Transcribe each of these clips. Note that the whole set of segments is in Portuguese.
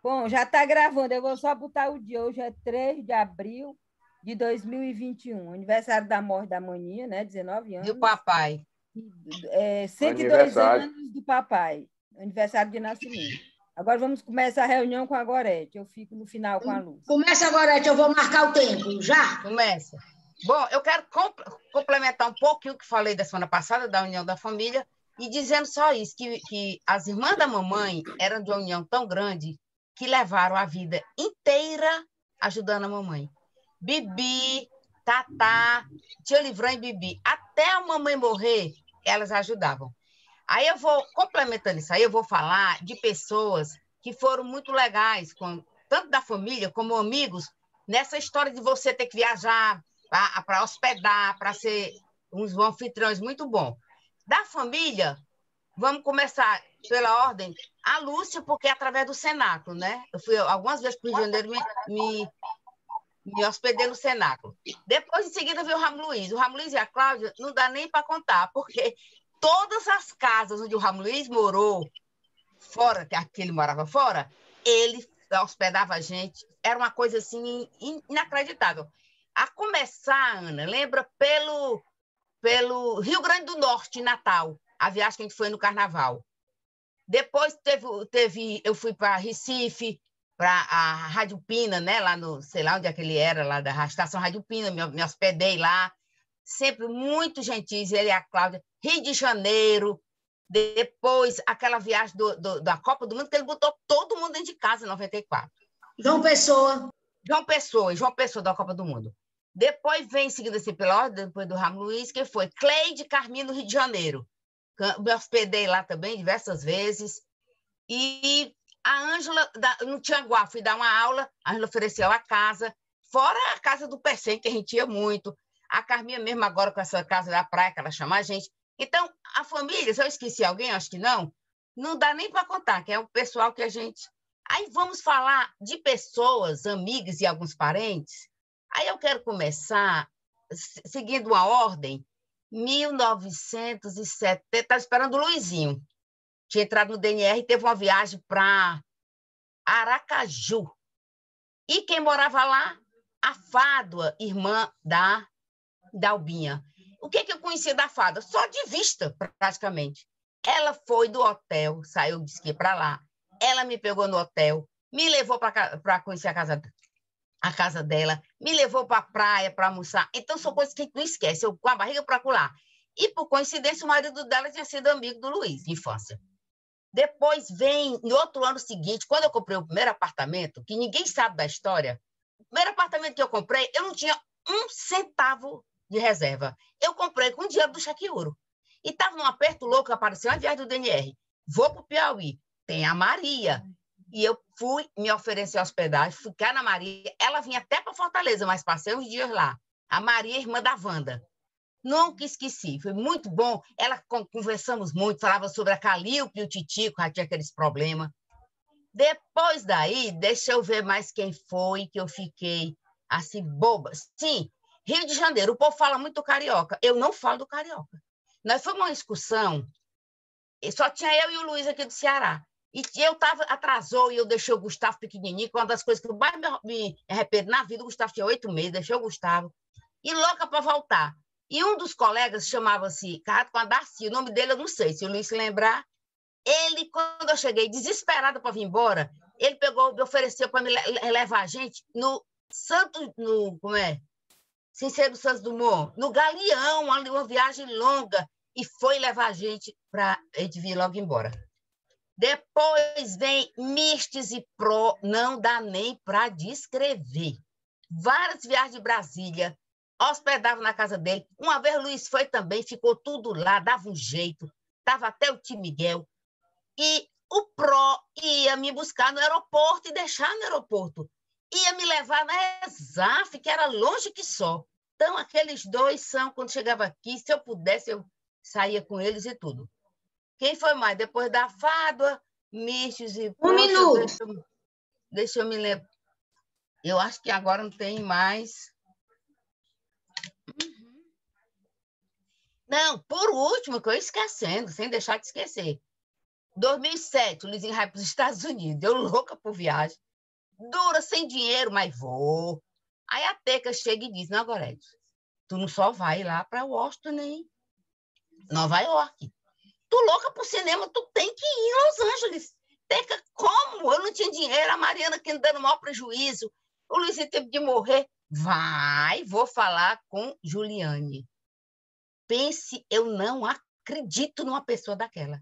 Bom, já está gravando. Eu vou só botar o dia. Hoje é 3 de abril de 2021. Aniversário da morte da maninha, né? 19 E o anos. papai? 102 anos do papai. Aniversário de nascimento. Agora vamos começar a reunião com a Gorete. Eu fico no final com a Luz. Começa agora, eu vou marcar o tempo. Já? Começa. Bom, eu quero complementar um pouquinho o que falei da semana passada, da união da família, e dizendo só isso, que as irmãs da mamãe eram de uma união tão grande que levaram a vida inteira ajudando a mamãe. Bibi, Tatá, tia Livrã e Bibi, até a mamãe morrer, elas ajudavam. Aí eu vou, complementando isso aí, eu vou falar de pessoas que foram muito legais, tanto da família como amigos, nessa história de você ter que viajar para hospedar, para ser uns anfitriões muito bom. Da família, vamos começar pela ordem. A Lúcia, porque é através do cenáculo, né? Eu fui algumas vezes para o Rio de Janeiro, me hospedei no cenáculo. Depois, em seguida, veio o Ramo Luiz. O Ramo Luiz e a Cláudia não dá nem para contar, porque todas as casas onde o Ramo Luiz morou, fora, que ele morava fora, ele hospedava a gente. Era uma coisa assim inacreditável. A começar, Ana, lembra pelo Rio Grande do Norte, Natal, a viagem que a gente foi no Carnaval. Depois eu fui para Recife, para a Rádio Pina, né? Lá no, sei lá onde é que ele era, lá da estação Rádio Pina, me hospedei lá. Sempre muito gentis, ele e a Cláudia. Rio de Janeiro, depois aquela viagem da Copa do Mundo, que ele botou todo mundo dentro de casa em 94. João Pessoa. João Pessoa da Copa do Mundo. Depois vem, em seguida, assim, pela ordem, depois do Ramo Luiz, que foi Cleide Carmino, Rio de Janeiro. Me hospedei lá também diversas vezes. E a Ângela, no Tianguá, fui dar uma aula, a Ângela ofereceu a casa, fora a casa do Percém, que a gente ia muito. A Carminha mesmo agora com essa casa da praia, que ela chama a gente. Então, a família, se eu esqueci alguém, acho que não dá nem para contar, que é o pessoal que a gente... Aí vamos falar de pessoas, amigas e alguns parentes. Aí eu quero começar seguindo uma ordem. 1970, estava esperando o Luizinho. Tinha entrado no DNR e teve uma viagem para Aracaju. E quem morava lá? A Fádua, irmã da Albinha. O que eu conhecia da Fádua? Só de vista, praticamente. Ela foi do hotel, saiu de esqui para lá. Ela me pegou no hotel, me levou para conhecer a casa dela, me levou para a praia para almoçar. Então, são coisas que a gente não esquece. Eu com a barriga para colar. E, por coincidência, o marido dela tinha sido amigo do Luiz, de infância. Depois vem, no outro ano seguinte, quando eu comprei o primeiro apartamento, que ninguém sabe da história, o primeiro apartamento que eu comprei, eu não tinha um centavo de reserva. Eu comprei com o dinheiro do cheque ouro. E estava num aperto louco, apareceu uma viagem do DNR. Vou para o Piauí, tem a Maria. E eu fui me oferecer hospedagem, ficar na Maria. Ela vinha até para Fortaleza, mas passei uns dias lá. A Maria, irmã da Wanda. Nunca esqueci, foi muito bom. Conversamos muito, falava sobre a Calíope e o Titico, já tinha aqueles problemas. Depois daí, deixa eu ver mais quem foi, que eu fiquei assim, boba. Sim, Rio de Janeiro, o povo fala muito do carioca. Eu não falo do carioca. Nós fomos uma excursão, e só tinha eu e o Luiz aqui do Ceará. E atrasou, e eu deixei o Gustavo pequenininho, uma das coisas que eu mais me arrependo na vida. O Gustavo tinha 8 meses, deixei o Gustavo. E louca para voltar. E um dos colegas chamava-se Carrato com a Darcy, o nome dele eu não sei, se o Luiz se lembrar. Ele, quando eu cheguei desesperada para vir embora, ele pegou, me ofereceu para me levar a gente no Santos, como é? Sincero Santos Dumont, no Galeão, ali, uma viagem longa, e foi levar a gente para a gente vir logo embora. Depois vem Mistes e Pro, não dá nem para descrever. Várias viagens de Brasília, hospedava na casa dele. Uma vez o Luiz foi também, ficou tudo lá, dava um jeito. Estava até o tio Miguel. E o Pro ia me buscar no aeroporto e deixar no aeroporto. Ia me levar na ESAF, que era longe que só. Então, aqueles dois são, quando chegava aqui, se eu pudesse, eu saía com eles e tudo. Quem foi mais? Depois da Fádua, Mistes e Pro. Um minuto. Deixa eu me lembrar. Eu acho que agora não tem mais... Não, por último, que eu esquecendo, sem deixar de esquecer. 2007, o Luizinho vai para os Estados Unidos. Eu louca por viagem. Dura, sem dinheiro, mas vou. Aí a Teca chega e diz, não, Gorete, tu não só vai lá para Washington, nem Nova York. Tu louca pro cinema, tu tem que ir em Los Angeles. Teca, como? Eu não tinha dinheiro, a Mariana aqui dando maior prejuízo. O Luizinho teve de morrer. Vai, vou falar com Juliane. Pense, eu não acredito numa pessoa daquela.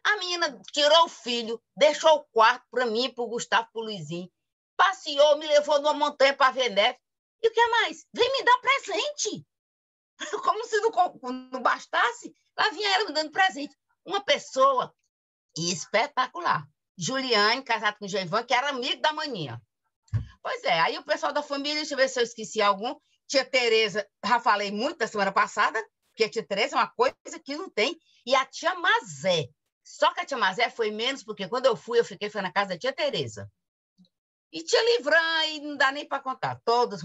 A menina tirou o filho, deixou o quarto para mim, para o Gustavo, para o Luizinho. Passeou, me levou numa montanha para ver neve. E o que mais? Vem me dar presente. Como se não bastasse, lá vinha ela me dando presente. Uma pessoa espetacular. Juliane, casada com o Geivan, que era amigo da maninha. Pois é, aí o pessoal da família, deixa eu ver se eu esqueci algum. Tia Tereza, já falei muito da semana passada, porque a tia Tereza é uma coisa que não tem. E a tia Mazé. Só que a tia Mazé foi menos, porque quando eu fui foi na casa da tia Tereza. E tia Livran, e não dá nem para contar. Todos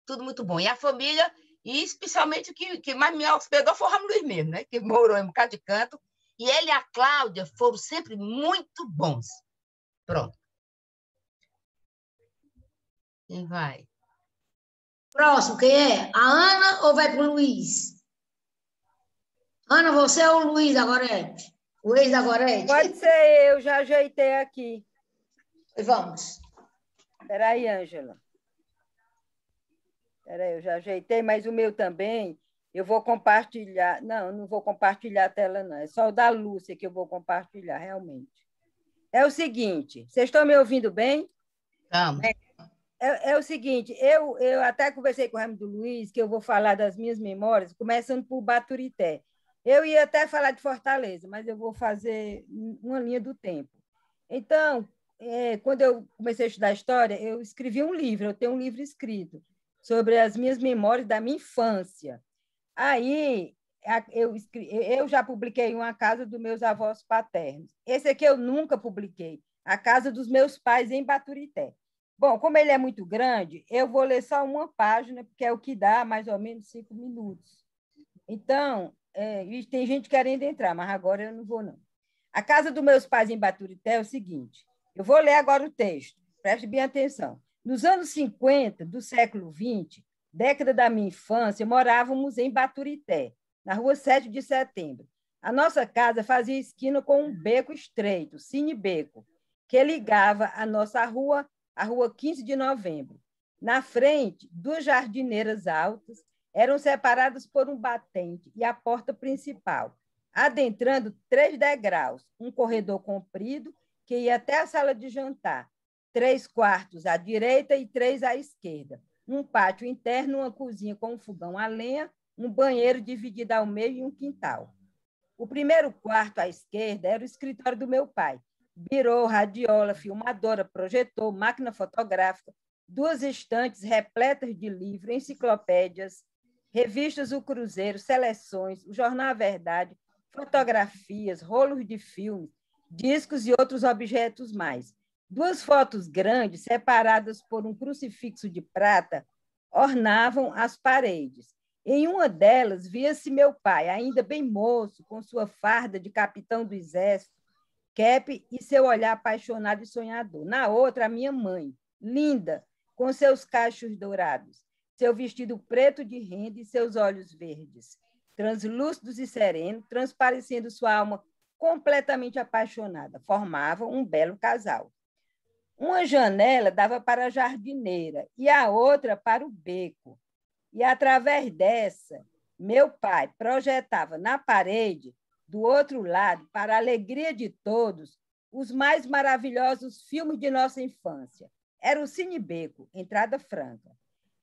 tudo muito bom. E a família, e especialmente o que mais me hospedou foi o Ramo Luiz mesmo, né? Que morou em um bocado de canto. E ele e a Cláudia foram sempre muito bons. Pronto. Quem vai? Próximo, quem é? A Ana ou vai para o Luiz? Ana, você é o Luiz da Gorete? O ex da Gorete? Pode ser eu, já ajeitei aqui. Vamos. Espera aí, Ângela. Espera aí, eu já ajeitei, mas o meu também, eu vou compartilhar. Não vou compartilhar a tela, não. É só o da Lúcia que eu vou compartilhar, realmente. É o seguinte, vocês estão me ouvindo bem? Vamos. É o seguinte, eu até conversei com o Raimundo Luiz, que eu vou falar das minhas memórias, começando por Baturité. Eu ia até falar de Fortaleza, mas eu vou fazer uma linha do tempo. Então, quando eu comecei a estudar história, eu escrevi um livro, eu tenho um livro escrito sobre as minhas memórias da minha infância. Aí, eu já publiquei uma casa dos meus avós paternos. Esse aqui eu nunca publiquei, a casa dos meus pais em Baturité. Bom, como ele é muito grande, eu vou ler só uma página, porque é o que dá mais ou menos 5 minutos. Então, tem gente querendo entrar, mas agora eu não vou, não. A casa dos meus pais em Baturité é o seguinte, eu vou ler agora o texto, preste bem atenção. Nos anos 50 do século XX, década da minha infância, morávamos em Baturité, na rua 7 de setembro. A nossa casa fazia esquina com um beco estreito, Cine Beco, que ligava a nossa rua à rua 15 de novembro. Na frente, duas jardineiras altas eram separadas por um batente e a porta principal, adentrando 3 degraus, um corredor comprido que ia até a sala de jantar, 3 quartos à direita e 3 à esquerda, um pátio interno, uma cozinha com um fogão a lenha, um banheiro dividido ao meio e um quintal. O primeiro quarto à esquerda era o escritório do meu pai, birô, radiola, filmadora, projetor, máquina fotográfica, 2 estantes repletas de livros, enciclopédias, revistas O Cruzeiro, seleções, o jornal A Verdade, fotografias, rolos de filmes, discos e outros objetos mais. 2 fotos grandes, separadas por um crucifixo de prata, ornavam as paredes. Em uma delas, via-se meu pai, ainda bem moço, com sua farda de capitão do exército, cap e seu olhar apaixonado e sonhador. Na outra, a minha mãe, linda, com seus cachos dourados, seu vestido preto de renda e seus olhos verdes, translúcidos e serenos, transparecendo sua alma completamente apaixonada. Formavam um belo casal. Uma janela dava para a jardineira e a outra para o beco. E, através dessa, meu pai projetava na parede, do outro lado, para a alegria de todos, os mais maravilhosos filmes de nossa infância. Era o Cine Beco, entrada franca.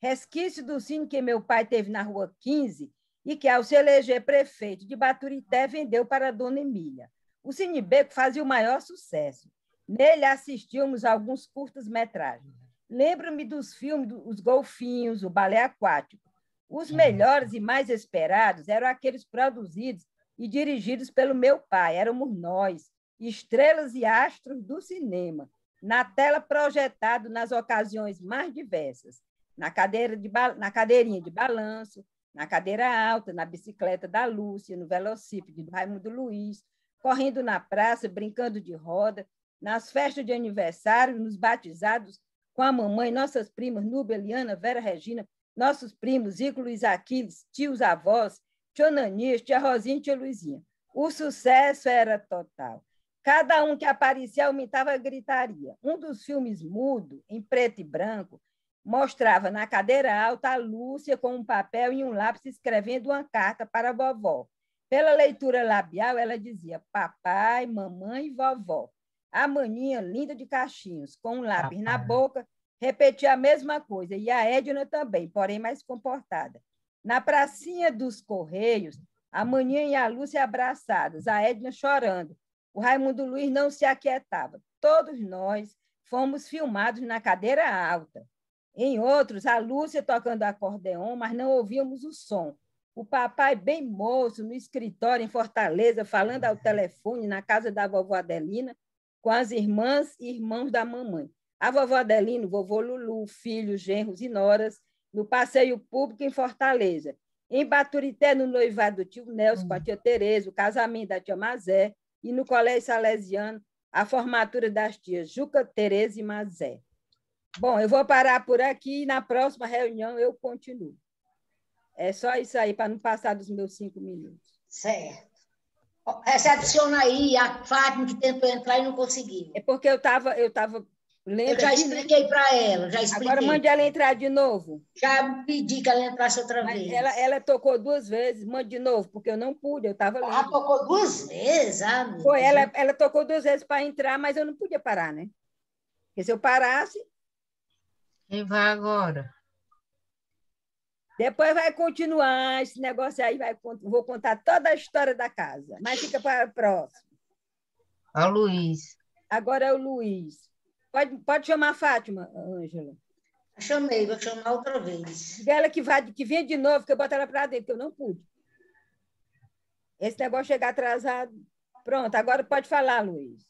Resquício do cine que meu pai teve na Rua 15 e que, ao se eleger prefeito de Baturité, vendeu para a dona Emília. O Cine Beco fazia o maior sucesso. Nele assistíamos a alguns curtas-metragens. Lembro-me dos filmes Os Golfinhos, O Balé Aquático. Os melhores e mais esperados eram aqueles produzidos e dirigidos pelo meu pai. Éramos nós, estrelas e astros do cinema, na tela projetado nas ocasiões mais diversas, na cadeirinha de balanço, na cadeira alta, na bicicleta da Lúcia, no velocípede do Raimundo Luiz, correndo na praça, brincando de roda, nas festas de aniversário, nos batizados, com a mamãe, nossas primas, Núbia, Eliana, Vera Regina, nossos primos, Zico, Luiz Aquiles, tios, avós, tia Ananias, tia Rosinha e tia Luizinha. O sucesso era total. Cada um que aparecia aumentava a gritaria. Um dos filmes mudo, em preto e branco, mostrava na cadeira alta a Lúcia com um papel e um lápis escrevendo uma carta para a vovó. Pela leitura labial, ela dizia papai, mamãe e vovó. A maninha, linda de cachinhos, com um lápis na boca, repetia a mesma coisa. E a Edna também, porém mais comportada. Na pracinha dos Correios, a maninha e a Lúcia abraçadas, a Edna chorando. O Raimundo Luiz não se aquietava. Todos nós fomos filmados na cadeira alta. Em outros, a Lúcia tocando acordeon, mas não ouvíamos o som. O papai bem moço, no escritório em Fortaleza, falando ao telefone na casa da vovó Adelina, com as irmãs e irmãos da mamãe. A vovó Adelina, o vovô Lulu, filhos, genros e noras, no passeio público em Fortaleza. Em Baturité, no noivado do tio Nelson com a tia Tereza, o casamento da tia Mazé, e no Colégio Salesiano, a formatura das tias Juca, Tereza e Mazé. Bom, eu vou parar por aqui e na próxima reunião eu continuo. É só isso aí, para não passar dos meus 5 minutos. Certo. Recepciona aí a Fátima, que tentou entrar e não conseguiu. É porque eu estava lendo. Eu já expliquei para ela, já expliquei. Agora mande ela entrar de novo. Já pedi que ela entrasse outra Mas vez. ela tocou 2 vezes, mande de novo, porque eu não pude, eu estava lendo. Ela tocou 2 vezes? Foi, ela tocou 2 vezes para entrar, mas eu não podia parar, né? Porque se eu parasse... Quem vai agora? Depois vai continuar esse negócio aí, vou contar toda a história da casa, mas fica para o próximo. É o Luiz. Agora é o Luiz. Pode chamar a Fátima, Ângela. Chamei, vou chamar outra vez. Diga ela que venha de novo, que eu boto ela para dentro, que eu não pude. Esse negócio chegar atrasado. Pronto, agora pode falar, Luiz.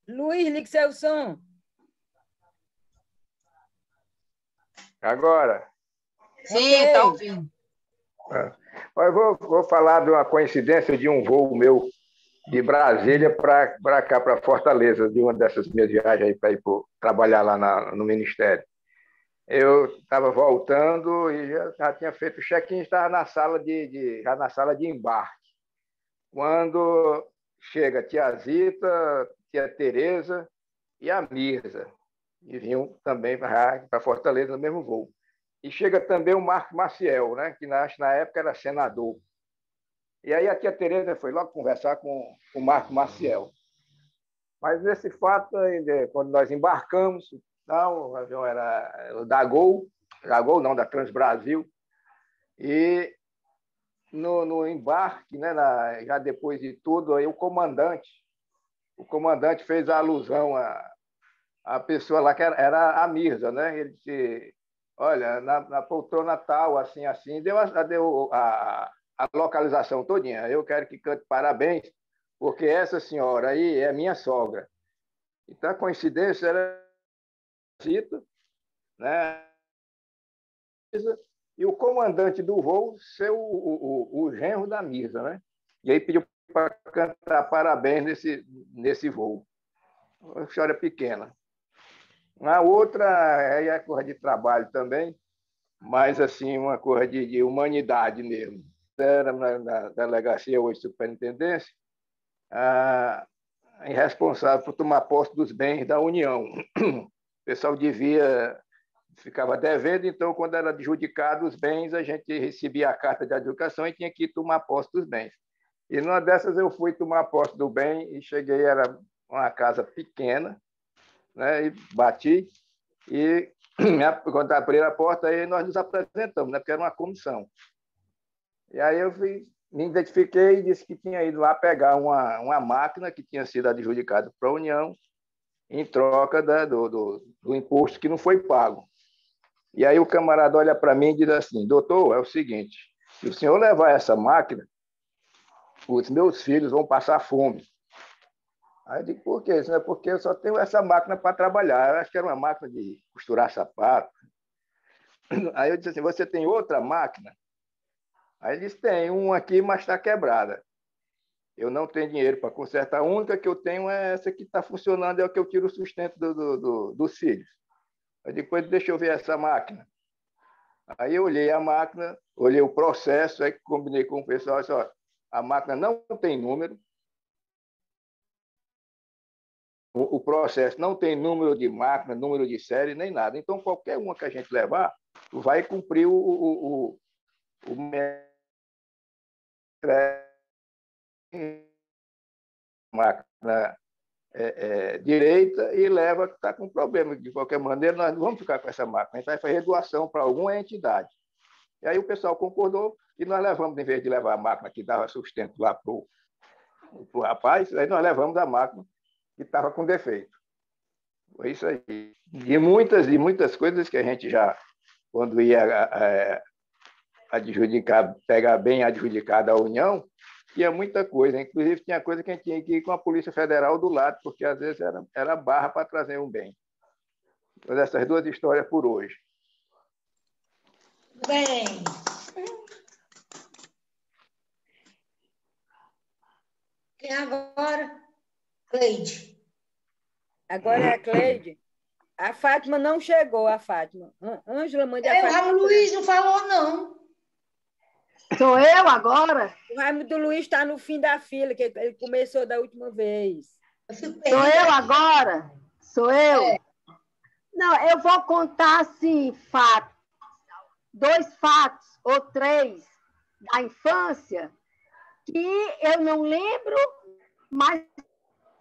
Luiz, ligue seu som. Agora? Sim, está ouvindo. Eu vou falar de uma coincidência de um voo meu de Brasília para cá, para Fortaleza, de uma dessas minhas viagens aí para ir trabalhar lá no Ministério. Eu estava voltando e já tinha feito o check-in, estava na sala já na sala de embarque. Quando chega a tia Zita, tia Tereza e a Mirza, e vinham também para Fortaleza no mesmo voo. E chega também o Marco Maciel, né, que na época era senador. E aí a tia Tereza foi logo conversar com o Marco Maciel. Mas nesse fato, quando nós embarcamos, não, o avião era o da Gol não, da Transbrasil, e no embarque, né, já depois de tudo, aí o comandante fez a alusão a pessoa lá que era a Mirza, né? Ele disse, olha, na poltrona tal, assim, deu a localização todinha. Eu quero que cante parabéns, porque essa senhora aí é minha sogra. Então, a coincidência era Cita, né? E o comandante do voo ser o genro da Mirza, né? E aí pediu para cantar parabéns nesse voo. Uma história pequena. A outra é a coisa de trabalho também, mas assim, uma coisa de humanidade mesmo. Era na delegacia hoje, superintendência, responsável por tomar posse dos bens da União. O pessoal ficava devendo, então, quando era adjudicado os bens, a gente recebia a carta de adjudicação e tinha que tomar posse dos bens. E numa dessas eu fui tomar posse do bem e cheguei, era uma casa pequena, né, e bati, e quando abri a porta, aí nós nos apresentamos, né, porque era uma comissão. E aí eu me identifiquei e disse que tinha ido lá pegar uma máquina que tinha sido adjudicada para a União em troca do imposto que não foi pago. E aí o camarada olha para mim e diz assim, doutor, é o seguinte, se o senhor levar essa máquina, os meus filhos vão passar fome. Aí eu digo, por quê? Isso não é porque eu só tenho essa máquina para trabalhar. Eu acho que era uma máquina de costurar sapato. Aí eu disse assim, você tem outra máquina? Aí eles têm um aqui, mas está quebrada. Eu não tenho dinheiro para consertar. A única que eu tenho é essa que está funcionando, é o que eu tiro o sustento dos filhos. Aí depois, deixa eu ver essa máquina. Aí eu olhei a máquina, olhei o processo, aí combinei com o pessoal, disse, ó, a máquina não tem número, o processo não tem número de máquina, número de série, nem nada. Então, qualquer uma que a gente levar, vai cumprir o máquina direita e leva que está com problema. De qualquer maneira, nós não vamos ficar com essa máquina, a gente vai fazer doação para alguma entidade. E aí o pessoal concordou e nós levamos, em vez de levar a máquina que dava sustento lá para o rapaz, aí nós levamos a máquina que estava com defeito. Foi isso aí. E muitas coisas que a gente já, quando ia adjudicar, pegar bem adjudicada a União, tinha muita coisa. Inclusive, tinha coisa que a gente tinha que ir com a Polícia Federal do lado, porque às vezes era barra para trazer um bem. Mas essas duas histórias por hoje. Bem. Quem agora? Cleide. Agora é a Cleide. A Fátima não chegou, a Fátima. Ângela, mande a O Fátima. Raimundo Luiz não falou, não. Sou eu agora? O Raimundo Luiz está no fim da fila, que ele começou da última vez. Sou eu agora? Sou eu? É. Não, eu vou contar, assim, fatos. 2 fatos ou 3 da infância que eu não lembro, mas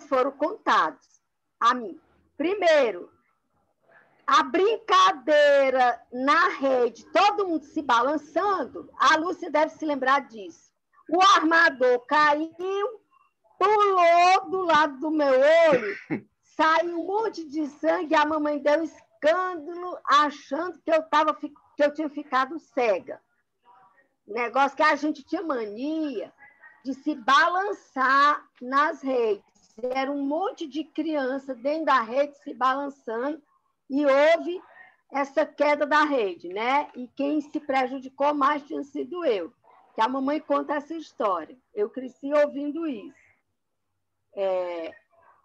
foram contados a mim. Primeiro, a brincadeira na rede, todo mundo se balançando, a Lúcia deve se lembrar disso. O armador caiu, pulou do lado do meu olho, saiu um monte de sangue, a mamãe deu escândalo, achando que eu tinha ficado cega. Negócio que a gente tinha mania de se balançar nas redes. Era um monte de criança dentro da rede se balançando e houve essa queda da rede, né? E quem se prejudicou mais tinha sido eu, que a mamãe conta essa história. Eu cresci ouvindo isso.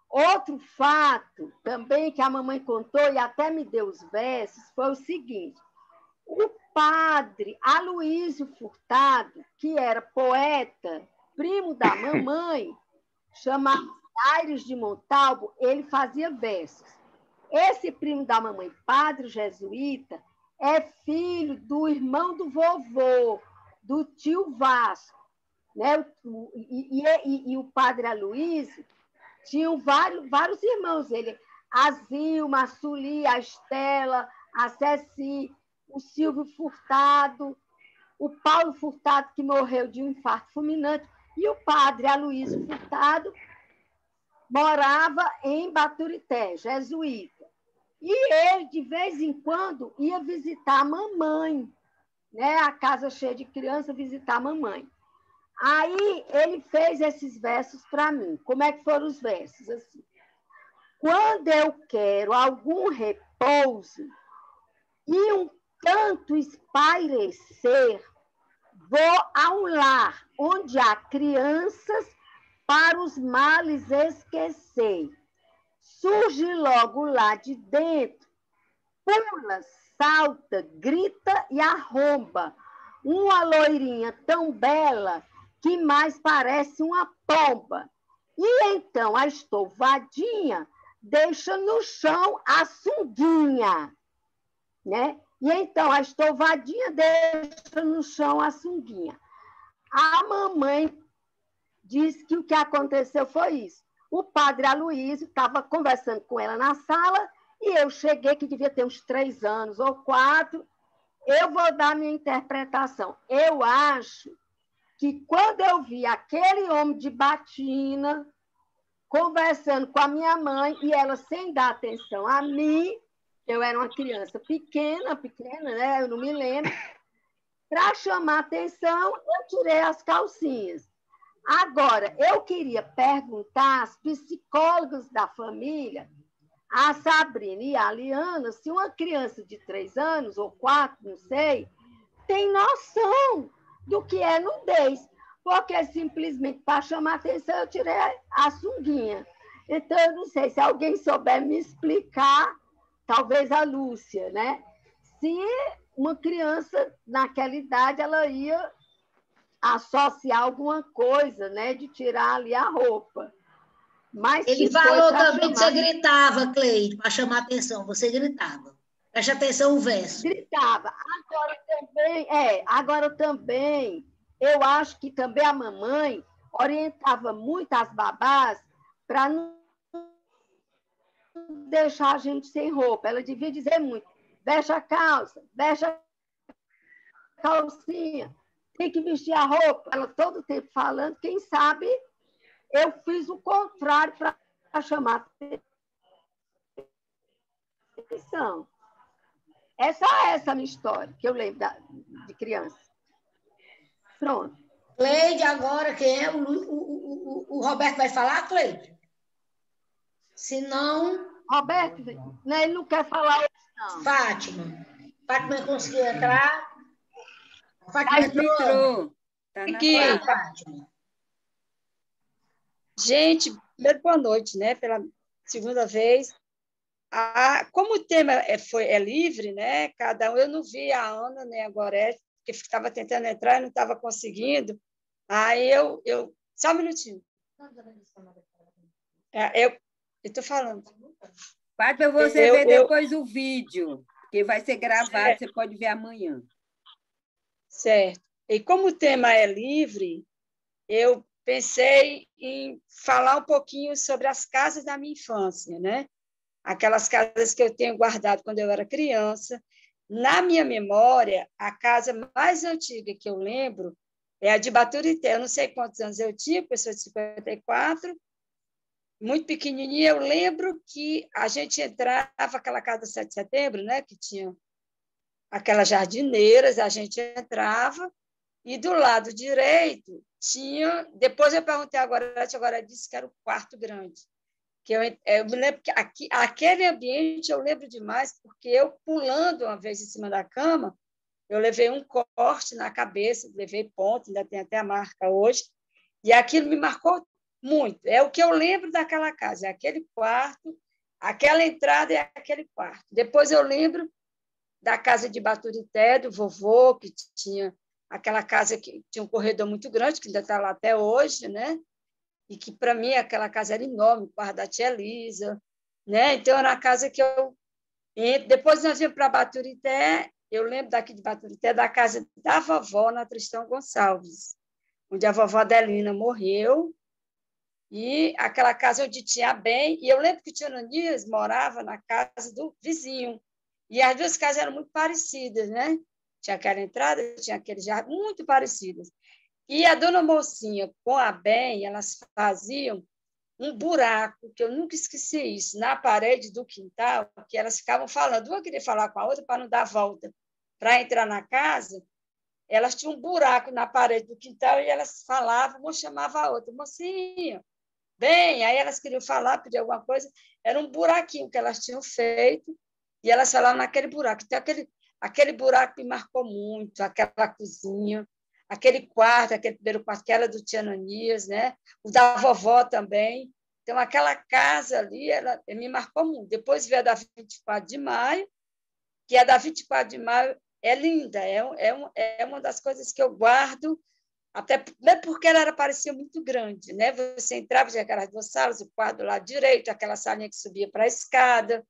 Outro fato também que a mamãe contou e até me deu os versos foi o seguinte: o padre Aloísio Furtado, que era poeta, primo da mamãe, chamado Aires de Montalvo, ele fazia versos. Esse primo da mamãe, padre jesuíta, é filho do irmão do vovô, do tio Vasco, né? E o padre Aloísio tinham vários irmãos. A Zilma, a Suli, a Estela, a Ceci, o Silvio Furtado, o Paulo Furtado, que morreu de um infarto fulminante, e o padre Aloísio Furtado morava em Baturité, jesuíta. E ele, de vez em quando, ia visitar a mamãe, né? A casa cheia de criança, visitar a mamãe. Aí ele fez esses versos para mim. Como é que foram os versos? Assim: quando eu quero algum repouso e um tanto espairecer, vou a um lar onde há crianças para os males esquecer. Surge logo lá de dentro, pula, salta, grita e arromba uma loirinha tão bela que mais parece uma pomba. E então a estovadinha deixa no chão a sunguinha, né? E então a estovadinha deixa no chão a sunguinha. A mamãe disse que o que aconteceu foi isso. O padre Aloísio estava conversando com ela na sala e eu cheguei, que devia ter uns 3 anos ou 4. Eu vou dar minha interpretação. Eu acho que quando eu vi aquele homem de batina conversando com a minha mãe e ela sem dar atenção a mim, eu era uma criança pequena, né? Eu não me lembro. Para chamar atenção, eu tirei as calcinhas. Agora, eu queria perguntar às psicólogas da família, a Sabrina e a Liana, se uma criança de 3 anos ou 4, não sei, tem noção do que é nudez. Porque simplesmente, para chamar atenção, eu tirei a sunguinha. Então, eu não sei se alguém souber me explicar, talvez a Lúcia, né? Se uma criança, naquela idade, ela ia associar alguma coisa, né? De tirar ali a roupa. Mas Ele falou também que você gritava, Cleide, para chamar atenção. Você gritava. Preste atenção no verso. Gritava. Agora também, eu acho que também a mamãe orientava muito as babás para não deixar a gente sem roupa. Ela devia dizer muito, veste a calça, veste a calcinha, tem que vestir a roupa. Ela todo tempo falando, quem sabe eu fiz o contrário para chamar atenção. É só essa a minha história, que eu lembro de criança. Pronto. Cleide, agora quem é? O Roberto vai falar, Cleide? Se não... Roberto, né, ele não quer falar hoje, não. Fátima. Fátima conseguiu entrar? Fátima entrou. Tá aqui. Fátima. Gente, primeiro boa noite, né? Pela segunda vez. Como o tema é livre, né? Cada um, eu não vi a Ana nem a Gorete, que estava tentando entrar e não estava conseguindo. Aí eu só um minutinho. Eu estou falando. Para você ver depois o vídeo, que vai ser gravado, você pode ver amanhã. Certo. E como o tema é livre, eu pensei em falar um pouquinho sobre as casas da minha infância, né? Aquelas casas que eu tenho guardado quando eu era criança. Na minha memória, a casa mais antiga que eu lembro é a de Baturité. Eu não sei quantos anos eu tinha, pessoa de 54, muito pequenininha. Eu lembro que a gente entrava aquela casa do 7 de setembro, né, que tinha aquelas jardineiras, a gente entrava e do lado direito tinha... Depois eu perguntei agora disse que era o quarto grande. Que eu me lembro que aquele ambiente eu lembro demais, porque eu, pulando uma vez em cima da cama, eu levei um corte na cabeça, levei ponto, ainda tem até a marca hoje, e aquilo me marcou muito. É o que eu lembro daquela casa, é aquele quarto, aquela entrada e aquele quarto. Depois eu lembro da casa de Baturité, do vovô, que tinha aquela casa que tinha um corredor muito grande, que ainda está lá até hoje, né? E que, para mim, aquela casa era enorme, o quarto da tia Elisa, né? Então, era a casa que eu... Depois nós viemos para Baturité, eu lembro daqui de Baturité, da casa da vovó, na Tristão Gonçalves, onde a vovó Adelina morreu, e aquela casa onde tinha bem, e eu lembro que o tio Ananias morava na casa do vizinho, e as duas casas eram muito parecidas, né? Tinha aquela entrada, tinha aquele jardim, muito parecidas. E a dona Mocinha, com a Bem, elas faziam um buraco, que eu nunca esqueci isso, na parede do quintal, que elas ficavam falando, uma queria falar com a outra para não dar volta. Para entrar na casa, elas tinham um buraco na parede do quintal e elas falavam, uma chamava a outra, Mocinha, Bem, aí elas queriam falar, pedir alguma coisa, era um buraquinho que elas tinham feito e elas falavam naquele buraco. Então, aquele buraco me marcou muito, aquela cozinha, aquele quarto, aquele primeiro quarto que era do tia Ananias, né? O da vovó também. Então, aquela casa ali, ela me marcou muito. Depois veio a da 24 de maio, que a da 24 de maio é linda, é uma das coisas que eu guardo, até porque ela parecia muito grande, né? Você entrava, tinha aquelas duas salas, o quarto do lado direito, aquela salinha que subia para a escada,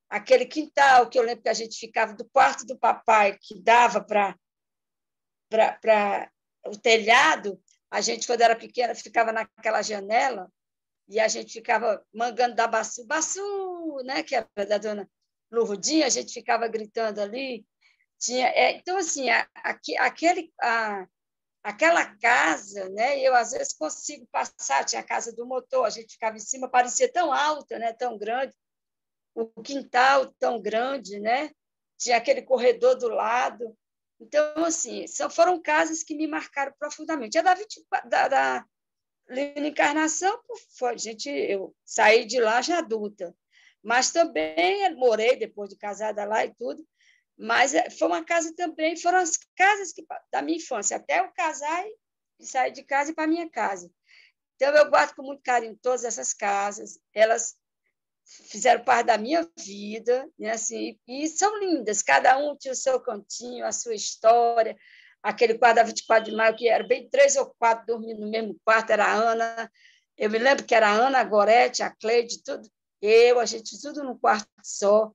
aquele quintal que eu lembro que a gente ficava do quarto do papai, que dava para o telhado, a gente, quando era pequena, ficava naquela janela e a gente ficava mangando da Baçu, né, que era da dona Lurdinha, a gente ficava gritando ali. Então, assim, aquela casa, né, eu às vezes consigo passar, tinha a casa do motor, a gente ficava em cima, parecia tão alta, né, tão grande, o quintal tão grande, né, tinha aquele corredor do lado. Então, assim, foram casas que me marcaram profundamente. A da Lina Encarnação, eu saí de lá já adulta, mas também morei depois de casada lá e tudo, Mas foi uma casa também, foram as casas da minha infância, até eu casar e sair de casa e ir para a minha casa. Então, eu guardo com muito carinho todas essas casas, elas fizeram parte da minha vida, né, assim, e são lindas, cada um tinha o seu cantinho, a sua história. Aquele quarto da 24 de maio, que era bem 3 ou 4 dormindo no mesmo quarto, era a Ana. Eu me lembro que era a Ana, a Gorete, a Cleide, tudo. A gente tudo num quarto só.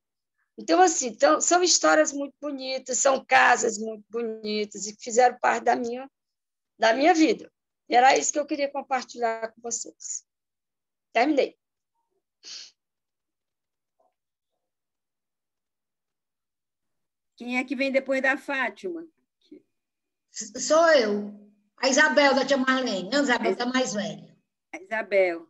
Então, assim, são histórias muito bonitas, são casas muito bonitas e que fizeram parte da minha vida. E era isso que eu queria compartilhar com vocês. Terminei. Quem é que vem depois da Fátima? Sou eu. A Isabel da tia Marlene. A Isabel está mais velha. A Isabel.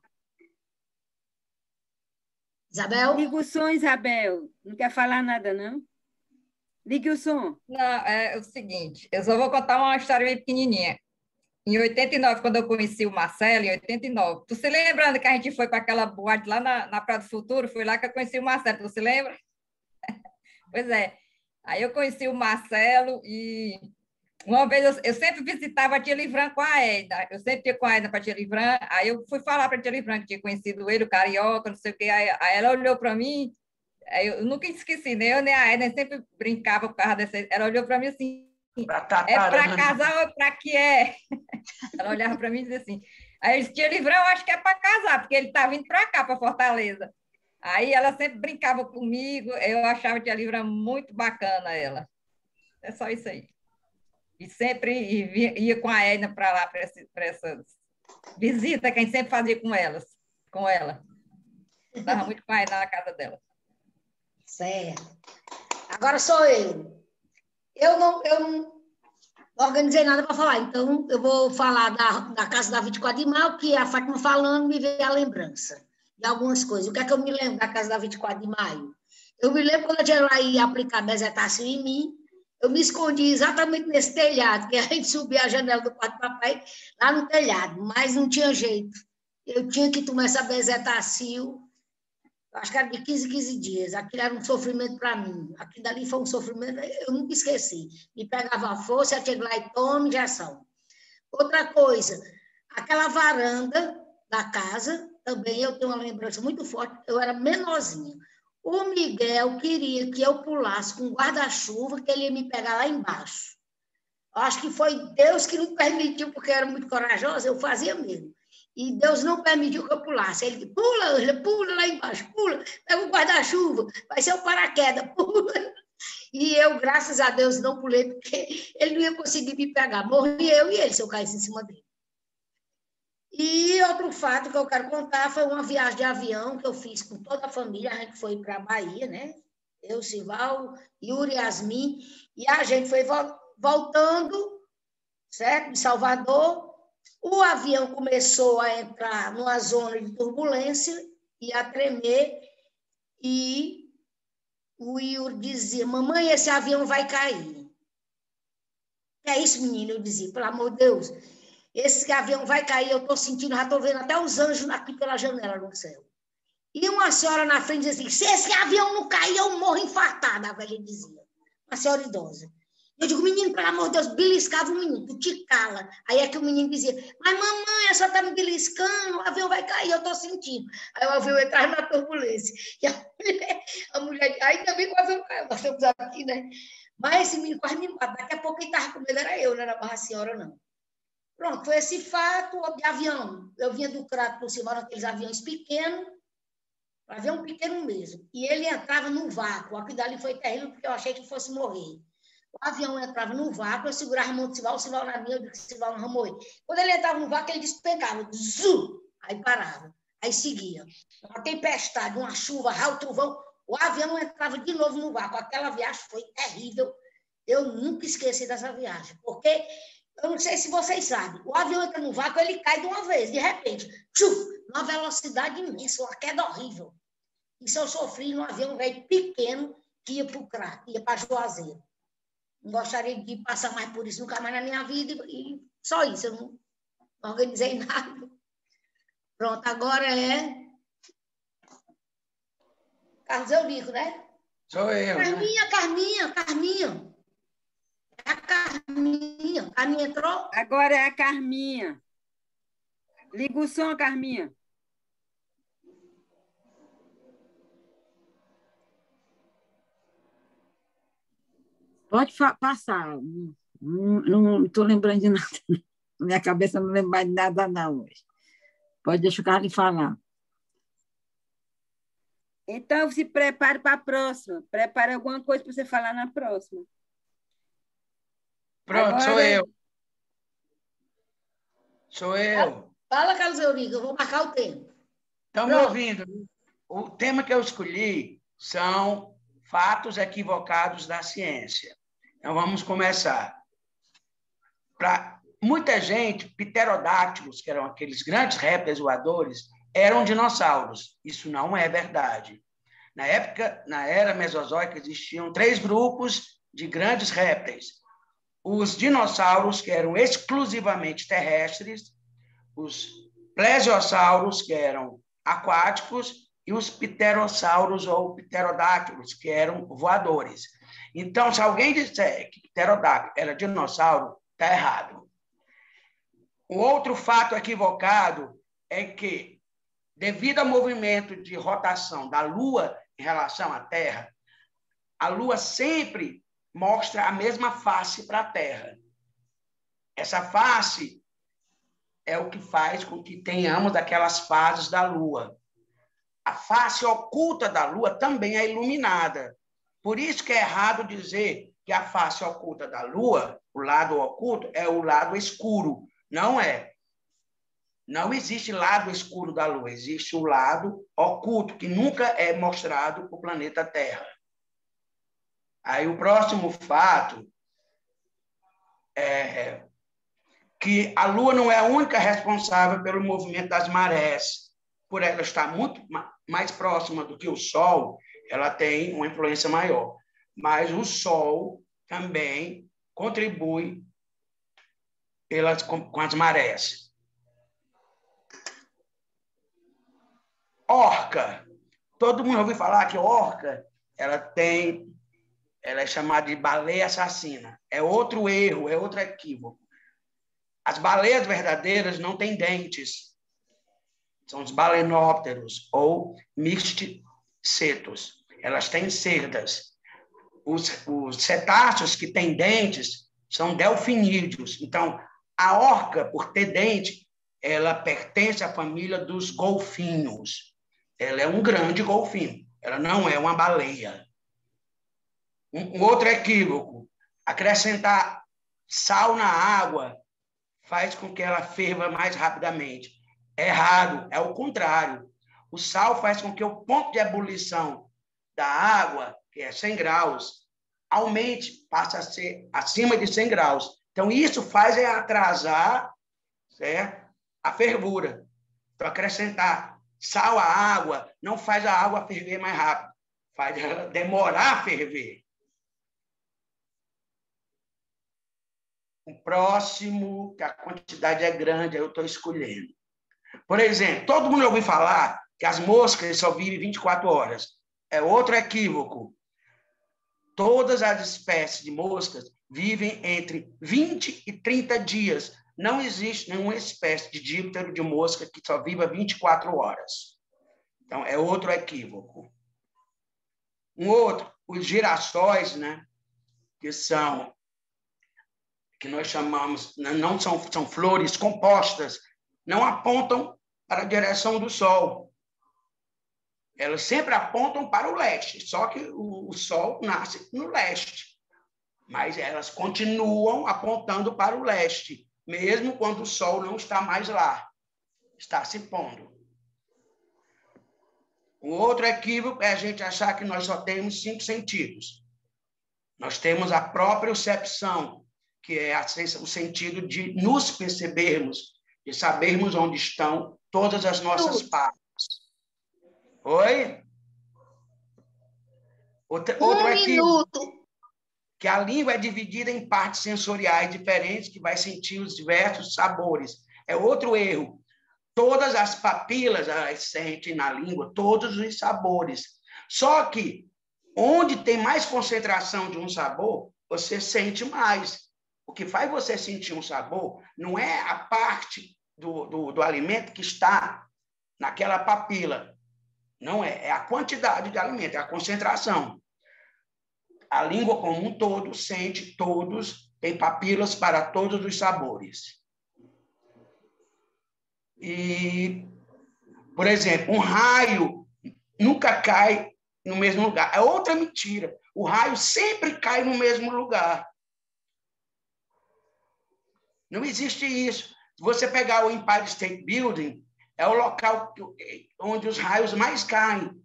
Isabel? Liga o som, Isabel. Não quer falar nada, não? Ligue o som. Não, é o seguinte, eu só vou contar uma história bem pequenininha. Em 89, quando eu conheci o Marcelo, em 89, tu se lembrando que a gente foi para aquela boate lá na Praia do Futuro? Foi lá que eu conheci o Marcelo, tu se lembra? Pois é. Aí eu conheci o Marcelo e uma vez eu sempre visitava a Tia Livran com a Edna. Eu sempre ia com a Edna para a Tia Livran. Aí eu fui falar para a Tia Livran que tinha conhecido ele, o carioca, não sei o quê. Aí ela olhou para mim, aí eu nunca esqueci, nem eu nem a Edna sempre brincava por causa dessa. Ela olhou para mim assim: é para casar ou é para que é? Ela olhava para mim e dizia assim. Aí eu disse: Tia Livran, eu acho que é para casar, porque ele está vindo para cá, para Fortaleza. Aí ela sempre brincava comigo, eu achava a Tia Livran muito bacana, ela. É só isso aí. E sempre ia com a Edna para lá, para essas visitas que a gente sempre fazia com ela. Estava muito com a Edna na casa dela. Certo. Agora sou eu. Eu não organizei nada para falar, então eu vou falar da casa da 24 de maio, que a Fátima falando me veio a lembrança de algumas coisas. O que é que eu me lembro da casa da 24 de maio? Eu me lembro quando a tia ia aplicar bezetacil em mim, eu me escondi exatamente nesse telhado, que a gente subia a janela do quarto do papai lá no telhado, mas não tinha jeito. Eu tinha que tomar essa bezetacil, acho que era de 15 em 15 dias. Aquilo era um sofrimento para mim. Aquilo dali foi um sofrimento, eu nunca esqueci. Me pegava a força, eu chegava lá e toma injeção. Outra coisa, aquela varanda da casa, também eu tenho uma lembrança muito forte, eu era menorzinha. O Miguel queria que eu pulasse com guarda-chuva, que ele ia me pegar lá embaixo. Eu acho que foi Deus que não permitiu, porque eu era muito corajosa, eu fazia mesmo. E Deus não permitiu que eu pulasse. Ele disse: pula, Ângela, pula lá embaixo, pula, pega o guarda-chuva, vai ser o paraquedas, pula. E eu, graças a Deus, não pulei, porque ele não ia conseguir me pegar. Morri eu e ele, se eu caísse em cima dele. E outro fato que eu quero contar foi uma viagem de avião que eu fiz com toda a família. A gente foi para a Bahia, né? Eu, Sival, Yuri, Yasmin, e a gente foi voltando, certo? De Salvador. O avião começou a entrar numa zona de turbulência e a tremer, e o Yuri dizia: mamãe, esse avião vai cair. É isso, menino? Eu dizia: pelo amor de Deus, esse avião vai cair, eu estou sentindo, já estou vendo até os anjos aqui pela janela no céu. E uma senhora na frente dizia assim: se esse avião não cair, eu morro infartada, a velha dizia. Uma senhora idosa. Eu digo: menino, pelo amor de Deus, beliscava o menino, tu te cala. Aí é que o menino dizia: mas mamãe, a senhora está me beliscando, o avião vai cair, eu estou sentindo. Aí o avião entrava na turbulência. E a mulher, aí também o avião caiu, nós estamos aqui, né? Mas esse menino quase me mata. Daqui a pouco quem estava com medo era eu, não era a senhora, não. Pronto, foi esse fato de avião. Eu vinha do Crato por cima, daqueles aviões pequenos, avião pequeno mesmo. E ele entrava no vácuo. Aquilo dali foi terrível, porque eu achei que fosse morrer. O avião entrava no vácuo, eu segurava a mão do Sival, o Sival na minha, eu disse: Sival, não vai morrer. Quando ele entrava no vácuo, ele despencava, zum, aí parava, aí seguia. Uma tempestade, uma chuva, raio, trovão, o avião entrava de novo no vácuo. Aquela viagem foi terrível. Eu nunca esqueci dessa viagem, porque eu não sei se vocês sabem, o avião entra no vácuo, ele cai de uma vez, de repente, tchuf, numa velocidade imensa, uma queda horrível. Isso eu sofri num avião velho pequeno que ia para o Crato, ia para Juazeiro. Não gostaria de passar mais por isso nunca mais na minha vida, e só isso, eu não organizei nada. Pronto, agora é Carlos Eurico, né? Sou eu. Carminha. É a Carminha. Carminha entrou? Agora é a Carminha. Liga o som, Carminha. Pode passar. Não estou lembrando de nada. Minha cabeça não lembra de nada, não, hoje. Pode deixar o Carlos falar. Então, se prepare para a próxima. Prepare alguma coisa para você falar na próxima. Pronto, agora... sou eu. Sou eu. Fala, Carlos Eurico, eu vou marcar o tempo. Estão me ouvindo? O tema que eu escolhi são fatos equivocados da ciência. Então, vamos começar. Para muita gente, pterodáctilos, que eram aqueles grandes répteis voadores, eram dinossauros. Isso não é verdade. Na época, na era mesozoica, existiam 3 grupos de grandes répteis. Os dinossauros, que eram exclusivamente terrestres, os plesiosauros, que eram aquáticos, e os pterossauros ou pterodáctilos, que eram voadores. Então, se alguém disser que pterodáctilo era dinossauro, está errado. O outro fato equivocado é que, devido ao movimento de rotação da Lua em relação à Terra, a Lua sempre mostra a mesma face para a Terra. Essa face é o que faz com que tenhamos aquelas fases da Lua. A face oculta da Lua também é iluminada. Por isso que é errado dizer que a face oculta da Lua, o lado oculto, é o lado escuro. Não é. Não existe lado escuro da Lua, existe o lado oculto, que nunca é mostrado para o planeta Terra. Aí o próximo fato é que a Lua não é a única responsável pelo movimento das marés. Por ela estar muito mais próxima do que o Sol, ela tem uma influência maior. Mas o Sol também contribui com as marés. Orca. Todo mundo ouviu falar que orca, ela é chamada de baleia assassina. É outro erro, é outro equívoco. As baleias verdadeiras não têm dentes. São os balenópteros ou misticetos. Elas têm cerdas. Os cetáceos que têm dentes são delfinídeos. Então, a orca, por ter dente, ela pertence à família dos golfinhos. Ela é um grande golfinho. Ela não é uma baleia. Um outro equívoco. Acrescentar sal na água faz com que ela ferva mais rapidamente. É errado, é o contrário. O sal faz com que o ponto de ebulição da água, que é 100 graus, aumente, passe a ser acima de 100 graus. Então, isso faz atrasar, certo? A fervura. Então, acrescentar sal à água não faz a água ferver mais rápido, faz ela demorar a ferver. O próximo, que a quantidade é grande, eu estou escolhendo. Por exemplo, todo mundo ouviu falar que as moscas só vivem 24 horas. É outro equívoco. Todas as espécies de moscas vivem entre 20 e 30 dias. Não existe nenhuma espécie de díptero de mosca que só viva 24 horas. Então, é outro equívoco. Um outro, os girassóis, né, que nós chamamos, não são flores compostas, não apontam para a direção do Sol. Elas sempre apontam para o leste, só que o Sol nasce no leste. Mas elas continuam apontando para o leste, mesmo quando o Sol não está mais lá, está se pondo. O outro equívoco é a gente achar que nós só temos 5 sentidos. Nós temos a propriocepção, que é o sentido de nos percebermos, de sabermos onde estão todas as nossas partes. Oi? Outro equívoco, que a língua é dividida em partes sensoriais diferentes, que vai sentir os diversos sabores. É outro erro. Todas as papilas, elas sentem na língua todos os sabores. Só que onde tem mais concentração de um sabor, você sente mais. O que faz você sentir um sabor não é a parte do alimento que está naquela papila. Não é. É a quantidade de alimento, é a concentração. A língua como um todo sente todos, tem papilas para todos os sabores. E, por exemplo, um raio nunca cai no mesmo lugar. É outra mentira. O raio sempre cai no mesmo lugar. Não existe isso. Se você pegar o Empire State Building, é o local onde os raios mais caem.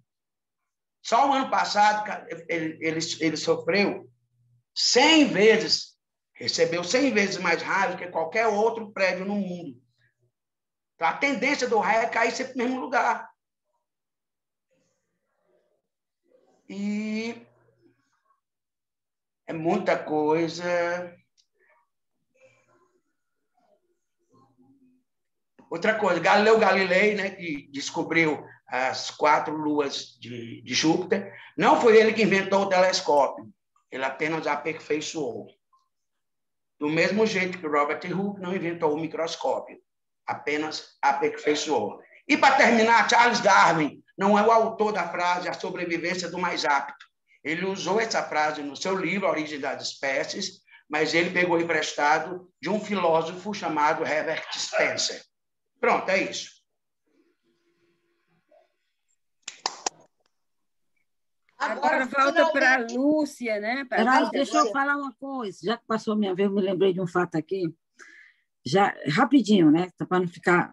Só o ano passado, ele sofreu 100 vezes, recebeu 100 vezes mais raios que qualquer outro prédio no mundo. Então, a tendência do raio é cair sempre no mesmo lugar. E é muita coisa. Outra coisa, Galileu Galilei, né, que descobriu as 4 luas de Júpiter, não foi ele que inventou o telescópio, ele apenas aperfeiçoou. Do mesmo jeito que o Robert Hooke não inventou o microscópio, apenas aperfeiçoou. E, para terminar, Charles Darwin não é o autor da frase A Sobrevivência do Mais Apto. Ele usou essa frase no seu livro A Origem das Espécies, mas ele pegou emprestado de um filósofo chamado Herbert Spencer. Pronto, é isso. Agora volta para a Lúcia, né? Deixa eu falar uma coisa. Já que passou a minha vez, eu me lembrei de um fato aqui. Já, rapidinho, né? Para não ficar...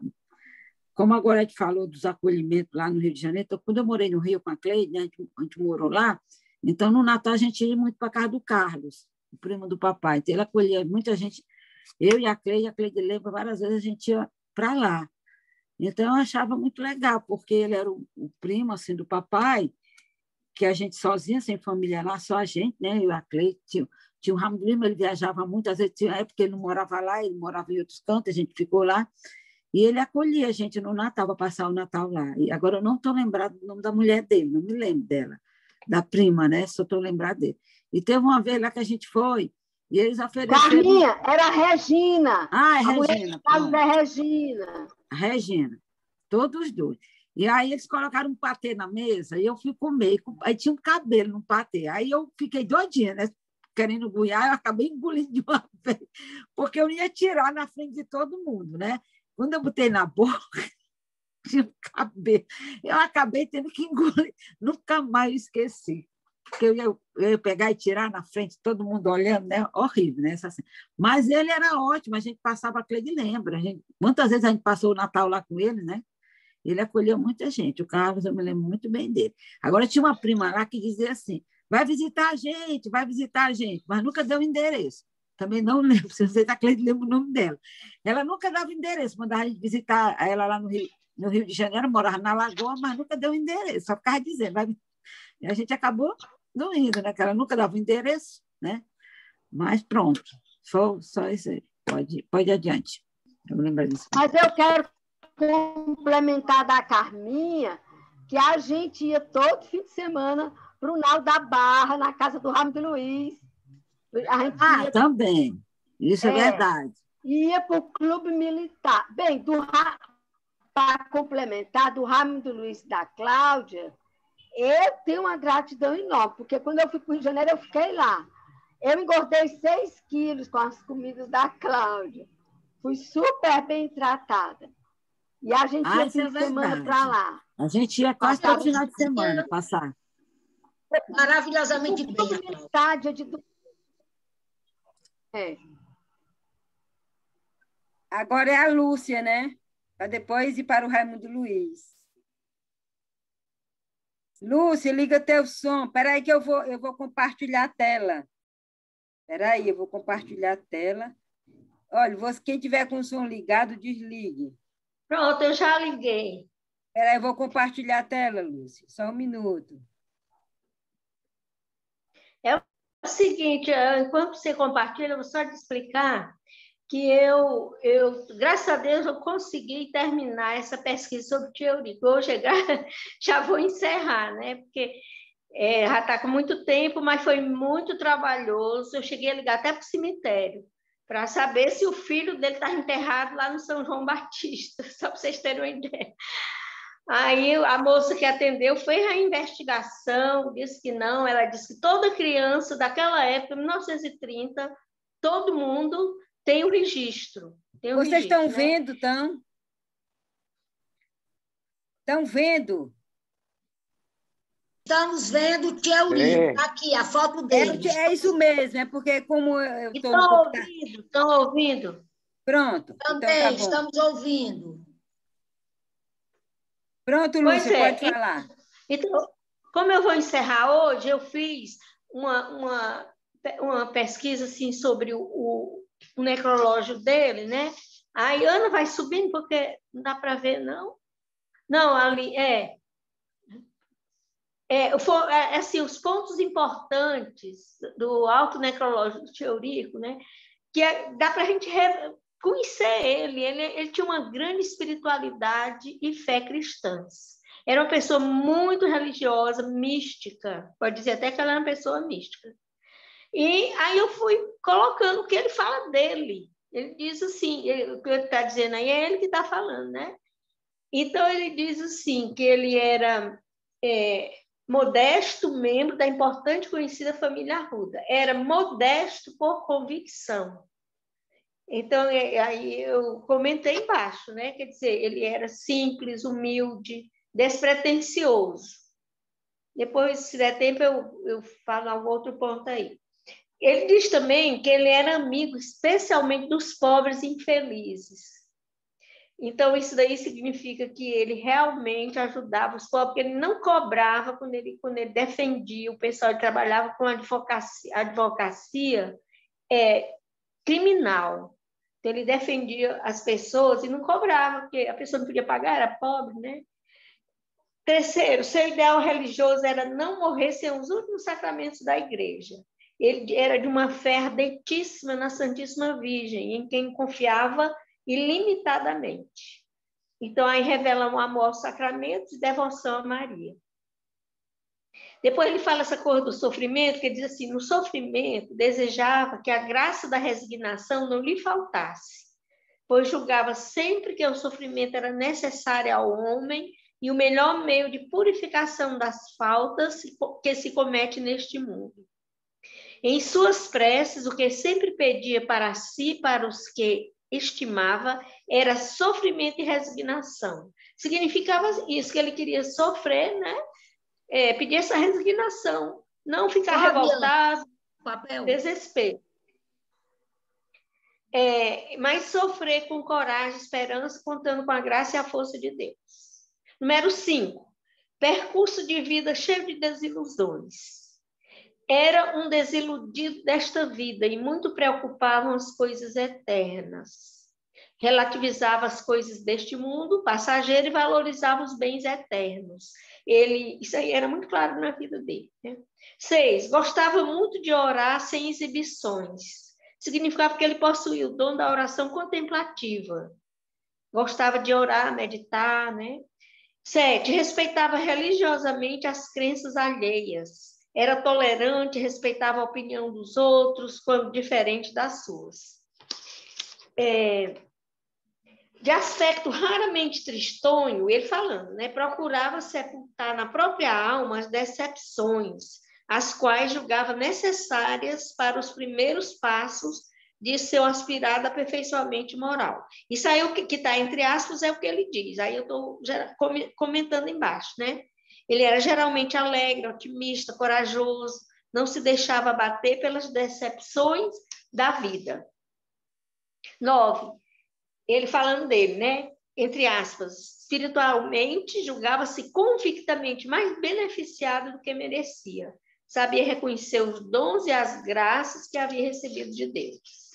Como a Gorete falou dos acolhimentos lá no Rio de Janeiro, então, quando eu morei no Rio com a Cleide, né, a gente morou lá, então no Natal a gente ia muito para a casa do Carlos, o primo do papai. Então ele acolhia muita gente, eu e a Cleide lembra várias vezes a gente ia para lá. Então eu achava muito legal, porque ele era o primo assim, do papai, que a gente sozinha, sem família lá, só a gente, né? Eu e a Cleide, tinha o Ramo do Lima, ele viajava muito, às vezes tinha época que ele não morava lá, ele morava em outros cantos, a gente ficou lá. E ele acolhia a gente no Natal, para passar o Natal lá. E agora eu não estou lembrada do nome da mulher dele, não me lembro dela, da prima, né? Só estou lembrada dele. E teve uma vez lá que a gente foi, e eles ofereceram... Carminha, era a Regina. Ah, é a Regina. Mulher da Regina. A Regina, todos os dois. E aí eles colocaram um patê na mesa, e eu fui comer, aí tinha um cabelo no patê. Aí eu fiquei doidinha, né? Querendo engolir, eu acabei engolindo de uma vez, porque eu ia tirar na frente de todo mundo, né? Quando eu botei na boca, tinha um cabelo. Eu acabei tendo que engolir. Nunca mais esqueci. Porque eu ia pegar e tirar na frente, todo mundo olhando, né? Horrível, né? Assim. Mas ele era ótimo, a gente passava, a Cleide lembra. Muitas vezes a gente passou o Natal lá com ele, né? Ele acolheu muita gente. O Carlos, eu me lembro muito bem dele. Agora, tinha uma prima lá que dizia assim, vai visitar a gente, mas nunca deu endereço. Também não lembro, se você está Cleide lembra o nome dela. Ela nunca dava endereço, mandava a gente visitar ela lá no Rio de Janeiro, morava na Lagoa, mas nunca deu endereço, só ficava dizendo. E a gente acabou não indo, né? Que ela nunca dava endereço, né? Mas pronto, só isso aí. Pode ir adiante. Eu lembro disso. Mas eu quero complementar da Carminha, que a gente ia todo fim de semana para o Nau da Barra, na casa do Ramo de Luiz. Também. Isso é verdade. Ia para o Clube Militar. Bem, para complementar, do Ramo do Luiz e da Cláudia, eu tenho uma gratidão enorme, porque quando eu fui para o Rio de Janeiro, eu fiquei lá. Eu engordei 6 quilos com as comidas da Cláudia. Fui super bem tratada. E a gente ia fim de semana para lá. A gente ia quase todo final de semana passar. Maravilhosamente bem. Agora é a Lúcia, né? Para depois ir para o Raimundo Luiz. Lúcia, liga teu som. Espera aí que eu vou compartilhar a tela. Espera aí, eu vou compartilhar a tela. Olha, quem tiver com o som ligado, desligue. Pronto, eu já liguei. Espera aí, eu vou compartilhar a tela, Lúcia. Só um minuto. É o seguinte, enquanto você compartilha, eu vou só te explicar que eu, graças a Deus, eu consegui terminar essa pesquisa sobre teoria. Hoje já vou encerrar, né? Porque Já está com muito tempo, mas foi muito trabalhoso. Eu cheguei a ligar até para o cemitério para saber se o filho dele estava enterrado lá no São João Batista, só para vocês terem uma ideia. Aí a moça que atendeu fez a investigação, disse que não, ela disse que toda criança daquela época, 1930, todo mundo tem o registro. Vocês estão né? vendo, estão? Estão vendo? Estamos vendo o teu livro. Está aqui, a foto dele. É isso mesmo, é porque como eu estou no computador... ouvindo, Estão ouvindo? Pronto. Também, então tá bom. estamos ouvindo. Pronto, Lúcia, pode falar. Então, como eu vou encerrar hoje, eu fiz uma pesquisa assim, sobre o necrológio dele, né? A Ana vai subindo, porque não dá para ver, não? Não, ali assim, os pontos importantes do alto necrológico teórico, né? Que dá para a gente conhecer ele. Ele tinha uma grande espiritualidade e fé cristãs. Era uma pessoa muito religiosa, mística. Pode dizer até que ela era uma pessoa mística. E aí eu fui colocando o que ele fala dele. Ele diz assim, o que ele está dizendo aí é ele que está falando, né? Então, ele diz assim, que ele era modesto membro da importante e conhecida família Arruda. Era modesto por convicção. Então, aí eu comentei embaixo, né? Quer dizer, ele era simples, humilde, despretensioso. Depois, se der tempo, eu falo algum outro ponto aí. Ele diz também que ele era amigo, especialmente dos pobres e infelizes. Então, isso daí significa que ele realmente ajudava os pobres, porque ele não cobrava quando ele defendia o pessoal. Ele trabalhava com advocacia criminal. Então, ele defendia as pessoas e não cobrava, porque a pessoa não podia pagar, era pobre, né? Terceiro, seu ideal religioso era não morrer sem os últimos sacramentos da igreja. Ele era de uma fé ardentíssima na Santíssima Virgem, em quem confiava ilimitadamente. Então, aí revela um amor aos sacramentos e devoção a Maria. Depois ele fala essa coisa do sofrimento, que ele diz assim, no sofrimento desejava que a graça da resignação não lhe faltasse, pois julgava sempre que o sofrimento era necessário ao homem e o melhor meio de purificação das faltas que se comete neste mundo. Em suas preces, o que sempre pedia para si e para os que estimava era sofrimento e resignação. Significava isso, que ele queria sofrer, né? Pedir essa resignação, não ficar revoltado, desespero. Mas sofrer com coragem, esperança, contando com a graça e a força de Deus. Número 5, percurso de vida cheio de desilusões. Era um desiludido desta vida e muito preocupado com as coisas eternas. Relativizava as coisas deste mundo passageiro e valorizava os bens eternos. Isso aí era muito claro na vida dele. Né? 6, gostava muito de orar sem exibições. Significava que ele possuía o dom da oração contemplativa. Gostava de orar, meditar, né? 7, respeitava religiosamente as crenças alheias. Era tolerante, respeitava a opinião dos outros, quando diferente das suas. De aspecto raramente tristonho, ele falando, né? Procurava sepultar na própria alma as decepções, as quais julgava necessárias para os primeiros passos de seu aspirado aperfeiçoamento moral. Isso aí, o que está entre aspas, é o que ele diz. Aí eu estou comentando embaixo, né? Ele era geralmente alegre, otimista, corajoso, não se deixava abater pelas decepções da vida. 9, ele falando dele, né? Entre aspas, espiritualmente julgava-se convictamente mais beneficiado do que merecia. Sabia reconhecer os dons e as graças que havia recebido de Deus.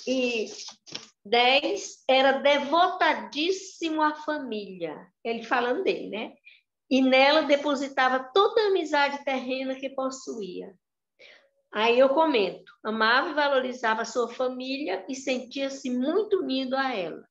E 10, era devotadíssimo à família. Ele falando dele, né? E nela depositava toda a amizade terrena que possuía. Aí eu comento, amava e valorizava a sua família e sentia-se muito unido a ela.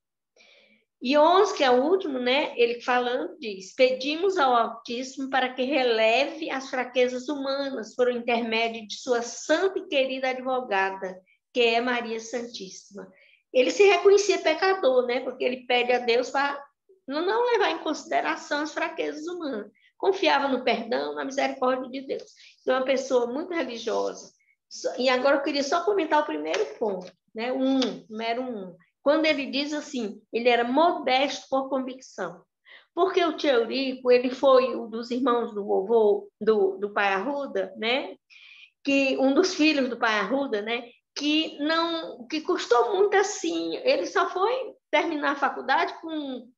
E 11, que é o último, né? Ele falando diz: pedimos ao Altíssimo para que releve as fraquezas humanas por intermédio de sua santa e querida advogada, que é Maria Santíssima. Ele se reconhecia pecador, né? Porque ele pede a Deus para não levar em consideração as fraquezas humanas. Confiava no perdão, na misericórdia de Deus. Então, é uma pessoa muito religiosa. E agora eu queria só comentar o primeiro ponto, né? Número 1. Quando ele diz assim, ele era modesto por convicção. Porque o tio Eurico, ele foi um dos irmãos do vovô, do pai Arruda, né? Que um dos filhos do pai Arruda, né? Que custou muito assim. Ele só foi terminar a faculdade com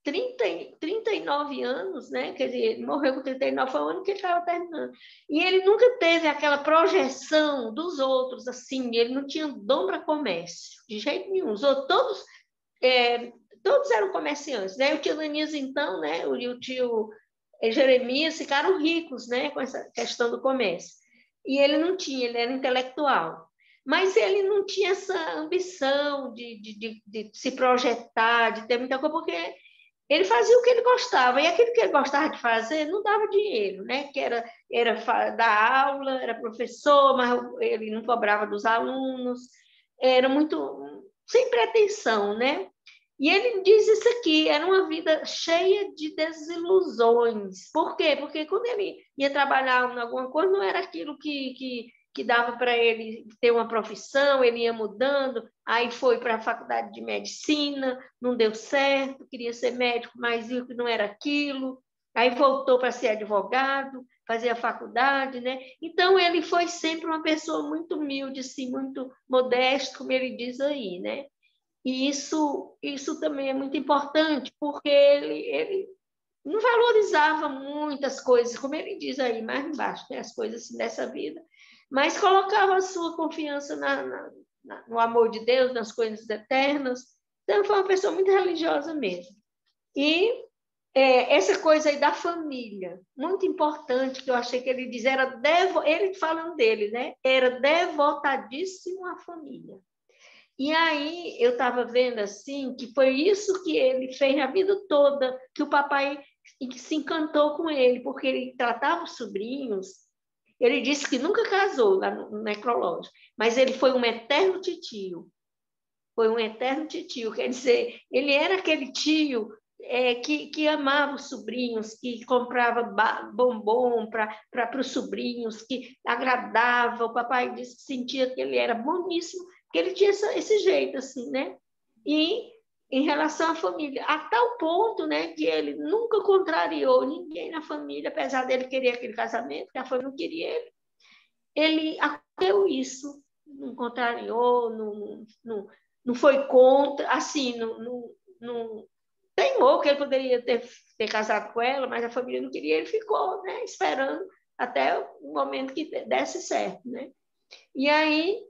39 anos, né? Quer dizer, ele morreu com 39, foi o ano que ele estava terminando. E ele nunca teve aquela projeção dos outros, assim, ele não tinha dom para comércio, de jeito nenhum. Os outros, todos eram comerciantes, né? O tio Danias, então, né? E o tio Jeremias ficaram ricos, né? Com essa questão do comércio. E ele não tinha, ele era intelectual. Mas ele não tinha essa ambição de se projetar, de ter muita coisa, porque ele fazia o que ele gostava, e aquilo que ele gostava de fazer não dava dinheiro, né? Que era dar aula, era professor, mas ele não cobrava dos alunos, era muito sem pretensão, né? E ele diz isso aqui, era uma vida cheia de desilusões. Por quê? Porque quando ele ia trabalhar em alguma coisa, não era aquilo que dava para ele ter uma profissão, ele ia mudando, aí foi para a faculdade de medicina, não deu certo, queria ser médico, mas viu que não era aquilo, aí voltou para ser advogado, fazer a faculdade, né? Então, ele foi sempre uma pessoa muito humilde, assim, muito modesto, como ele diz aí, né? E isso também é muito importante, porque ele não valorizava muitas coisas, como ele diz aí mais embaixo, né? As coisas assim, dessa vida, mas colocava a sua confiança no amor de Deus, nas coisas eternas. Então, foi uma pessoa muito religiosa mesmo. E essa coisa aí da família, muito importante, que eu achei que ele diz, ele falando dele, né? Era devotadíssimo à família. E aí eu estava vendo assim que foi isso que ele fez a vida toda, que o papai se encantou com ele, porque ele tratava os sobrinhos. Ele disse que nunca casou lá no necrológico, mas ele foi um eterno titio. Foi um eterno titio, quer dizer, ele era aquele tio que amava os sobrinhos, que comprava bombom para os sobrinhos, que agradava. O papai disse que sentia que ele era boníssimo, que ele tinha esse jeito, assim, né? E em relação à família, a tal ponto, né, que ele nunca contrariou ninguém na família, apesar dele querer aquele casamento, que a família não queria ele acolheu isso, não contrariou, não foi contra, assim, não teimou que ele poderia ter casado com ela, mas a família não queria, ele ficou, né, esperando até o momento que desse certo, né? E aí,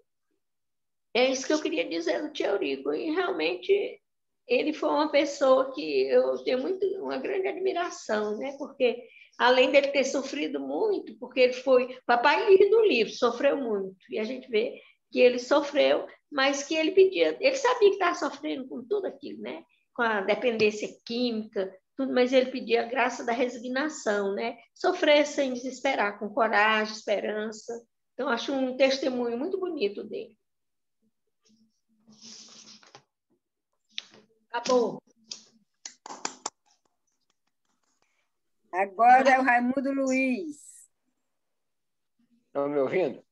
é isso que eu queria dizer do tio Eurico, e realmente ele foi uma pessoa que eu tenho uma grande admiração, né? Porque além dele ter sofrido muito, porque ele foi papai lido no livro, sofreu muito, e a gente vê que ele sofreu, mas que ele sabia que estava sofrendo com tudo aquilo, né? Com a dependência química, tudo, mas ele pedia a graça da resignação, né? Sofrer sem desesperar, com coragem, esperança. Então, acho um testemunho muito bonito dele. Acabou. Agora é o Raimundo Luiz. Estão me ouvindo?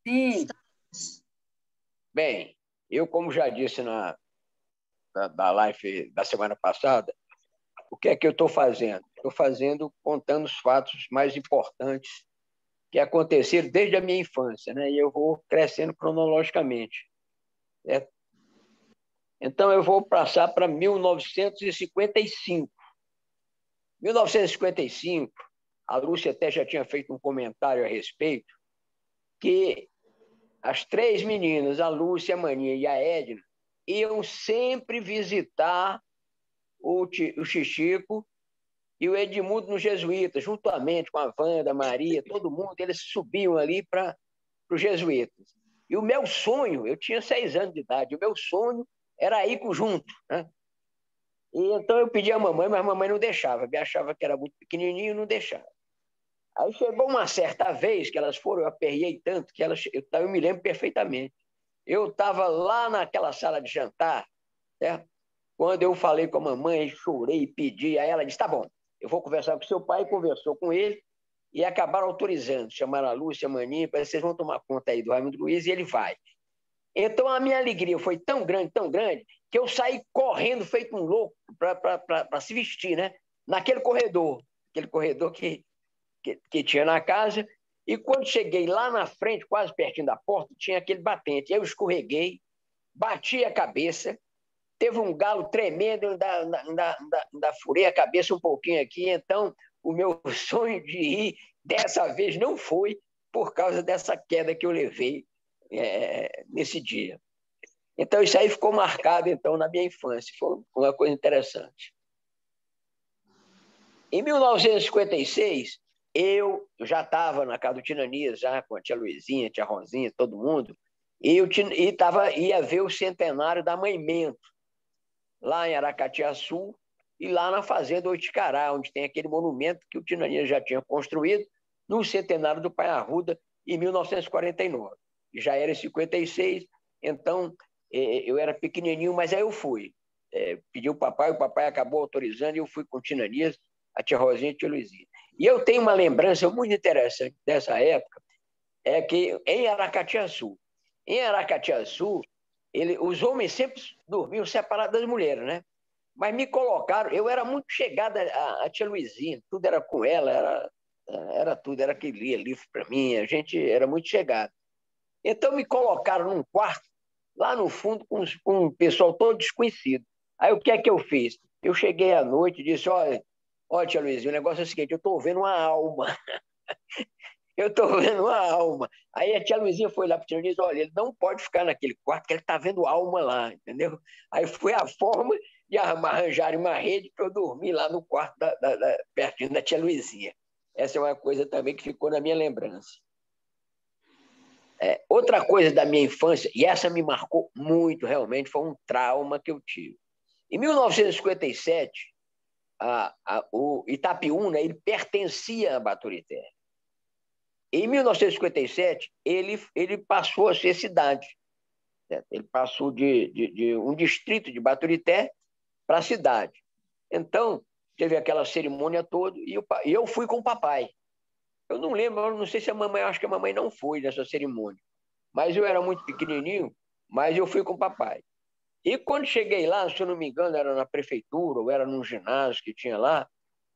Sim. Bem, eu, como já disse na live da semana passada, o que é que eu estou fazendo? Estou contando os fatos mais importantes que aconteceram desde a minha infância, né? E eu vou crescendo cronologicamente, certo? Então, eu vou passar para 1955. 1955, a Lúcia até já tinha feito um comentário a respeito, que as três meninas, a Lúcia, a Maninha e a Edna, iam sempre visitar o Chichico e o Edmundo nos Jesuítas, juntamente com a Wanda, a Maria, todo mundo, eles subiam ali para os Jesuítas. E o meu sonho, eu tinha 6 anos de idade, o meu sonho era ir junto, né? E então eu pedi à mamãe, mas a mamãe não deixava, me achava que era muito pequenininho e não deixava. Aí chegou uma certa vez que elas foram, eu aperriei tanto que eu me lembro perfeitamente. Eu estava lá naquela sala de jantar, certo? Quando eu falei com a mamãe, chorei, pedi, aí ela disse, tá bom, eu vou conversar com seu pai, conversou com ele, e acabaram autorizando, chamaram a Lúcia, a Maninha, para vocês vão tomar conta aí do Raimundo Luiz, e ele vai. Então a minha alegria foi tão grande, que eu saí correndo, feito um louco, para se vestir, né? Naquele corredor que tinha na casa, e quando cheguei lá na frente, quase pertinho da porta, tinha aquele batente. Eu escorreguei, bati a cabeça, teve um galo tremendo, ainda furei a cabeça um pouquinho aqui, então o meu sonho de ir dessa vez não foi por causa dessa queda que eu levei nesse dia. Então isso aí ficou marcado então na minha infância, foi uma coisa interessante. Em 1956, eu já estava na casa do Tinanias, já com a tia Luizinha, a tia Rosinha, todo mundo, e ia ver o centenário da Mãe Mento, lá em Aracatiaçu, e lá na Fazenda Oiticará, onde tem aquele monumento que o Tinanias já tinha construído no centenário do Pai Arruda, em 1949. Já era em 56, então eu era pequenininho, mas aí eu fui. Pedi o papai acabou autorizando, e eu fui com o Tinanias, a tia Rosinha e a tia Luizinha. E eu tenho uma lembrança muito interessante dessa época, é que em Aracatiaçu, os homens sempre dormiam separados das mulheres, né? Mas me colocaram, eu era muito chegada à tia Luizinha, tudo era com ela, era tudo, era que lia livro para mim, a gente era muito chegado. Então me colocaram num quarto, lá no fundo, com um pessoal todo desconhecido. Aí o que é que eu fiz? Eu cheguei à noite e disse, olha, tia Luizinha, o negócio é o seguinte, eu estou vendo uma alma. Eu estou vendo uma alma. Aí a tia Luizinha foi lá para o Tinanias e disse, olha, ele não pode ficar naquele quarto, que ele está vendo alma lá, entendeu? Aí foi a forma de arranjarem uma rede para eu dormir lá no quarto pertinho da tia Luizinha. Essa é uma coisa também que ficou na minha lembrança. Outra coisa da minha infância, e essa me marcou muito realmente, foi um trauma que eu tive. Em 1957, o Itapiúna, ele pertencia a Baturité. Em 1957, ele passou a ser cidade. Certo? Ele passou de um distrito de Baturité para a cidade. Então, teve aquela cerimônia toda e eu fui com o papai. Eu não lembro, eu não sei se a mamãe, acho que a mamãe não foi nessa cerimônia. Mas eu era muito pequenininho, mas eu fui com o papai. E quando cheguei lá, se eu não me engano, era na prefeitura ou era num ginásio que tinha lá,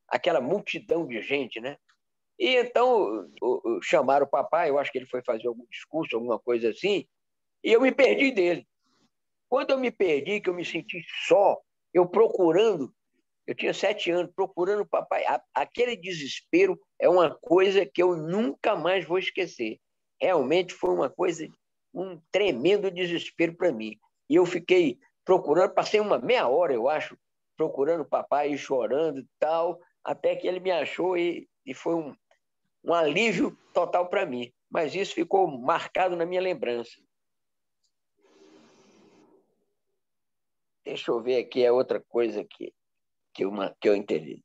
aquela multidão de gente, né? E então chamaram o papai, eu acho que ele foi fazer algum discurso, alguma coisa assim, e eu me perdi dele. Quando eu me perdi, que eu me senti só, eu tinha 7 anos, procurando o papai. Aquele desespero é uma coisa que eu nunca mais vou esquecer. Realmente foi uma coisa, um tremendo desespero para mim. E eu fiquei procurando, passei uma meia hora, eu acho, procurando o papai, chorando e tal, até que ele me achou e foi um alívio total para mim. Mas isso ficou marcado na minha lembrança. Deixa eu ver aqui, é outra coisa que eu entendi.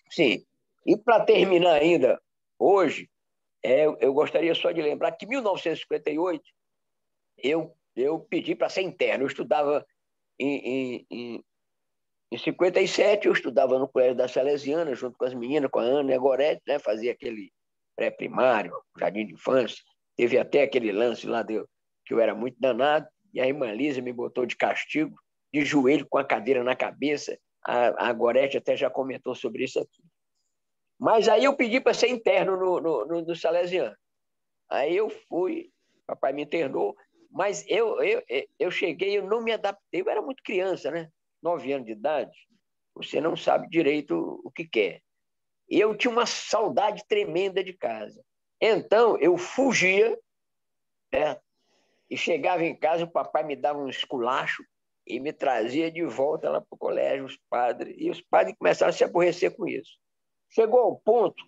Sim, e para terminar ainda, hoje, eu gostaria só de lembrar que em 1958, eu pedi para ser interno. Eu estudava em 57, eu estudava no Colégio da Salesiana, junto com as meninas, com a Ana e a Gorete, né? Fazia aquele pré-primário, jardim de infância. Teve até aquele lance lá que eu era muito danado, e a irmã Lísia me botou de castigo, de joelho com a cadeira na cabeça. A Gorete até já comentou sobre isso aqui. Mas aí eu pedi para ser interno no Salesiano. Aí eu fui, papai me internou, mas eu cheguei, eu não me adaptei, eu era muito criança, né? 9 anos de idade, você não sabe direito o que quer. E eu tinha uma saudade tremenda de casa. Então, eu fugia, né? E chegava em casa, o papai me dava um esculacho e me trazia de volta lá para o colégio, os padres. E os padres começaram a se aborrecer com isso. Chegou ao ponto,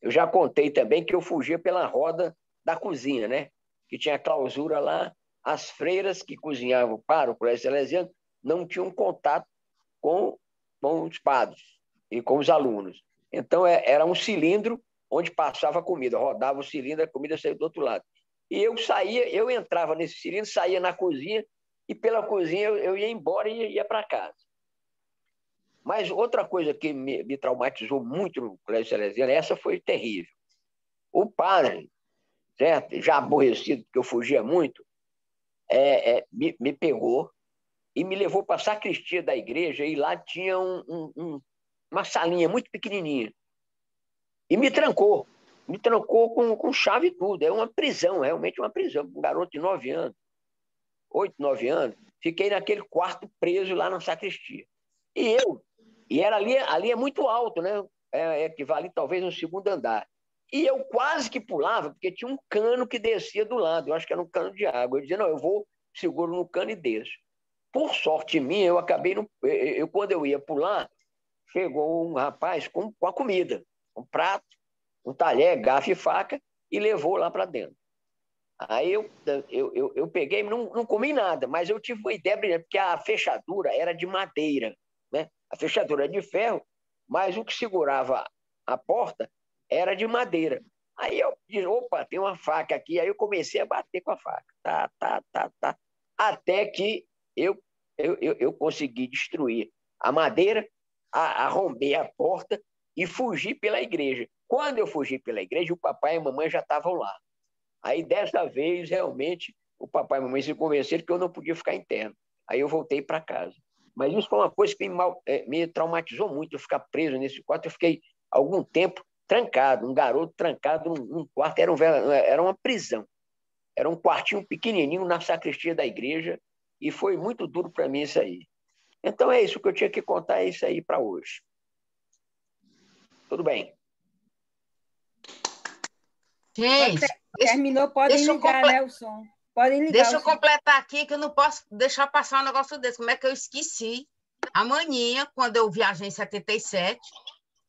eu já contei também, que eu fugia pela roda da cozinha, né? Que tinha clausura lá. As freiras que cozinhavam para o colégio salesiano não tinham contato com os padres e com os alunos. Então, era um cilindro onde passava a comida, rodava o cilindro, a comida saía do outro lado. E eu entrava nesse cilindro, saía na cozinha, e pela cozinha eu ia embora e ia para casa. Mas outra coisa que me traumatizou muito no Colégio Salesiano, essa foi terrível. O padre, certo? Já aborrecido, porque eu fugia muito, me pegou e me levou para a sacristia da igreja, e lá tinha uma salinha muito pequenininha. E me trancou com chave e tudo. É uma prisão, realmente uma prisão. Um garoto de 9 anos, 8, 9 anos, fiquei naquele quarto preso lá na sacristia. E era ali é muito alto, né? Equivale talvez a um segundo andar. E eu quase que pulava, porque tinha um cano que descia do lado, eu acho que era um cano de água. Eu dizia, não, eu vou, seguro no cano e desço. Por sorte minha, eu acabei, quando eu ia pular, chegou um rapaz com a comida, um prato, um talher, garfo e faca, e levou lá para dentro. Aí eu peguei, não comi nada, mas eu tive uma ideia brilhante, porque a fechadura era de madeira, né? A fechadura era de ferro, mas o que segurava a porta era de madeira. Aí eu disse, opa, tem uma faca aqui. Aí eu comecei a bater com a faca. Tá. Até que eu consegui destruir a madeira, arrombei a porta e fugi pela igreja. Quando eu fugi pela igreja, o papai e a mamãe já estavam lá. Aí, dessa vez, realmente, o papai e a mamãe se convenceram que eu não podia ficar interno. Aí eu voltei para casa. Mas isso foi uma coisa que me traumatizou muito, eu ficar preso nesse quarto. Eu fiquei algum tempo trancado, um garoto trancado num quarto. Era uma prisão. Era um quartinho pequenininho na sacristia da igreja, e foi muito duro para mim isso aí. Então é isso que eu tinha que contar, é isso aí para hoje. Tudo bem. Gente, terminou, podem ligar, né, o som. Podem ligar. Deixa eu completar aqui, que eu não posso deixar passar um negócio desse. Como é que eu esqueci? Amanhã, quando eu viajei em 77,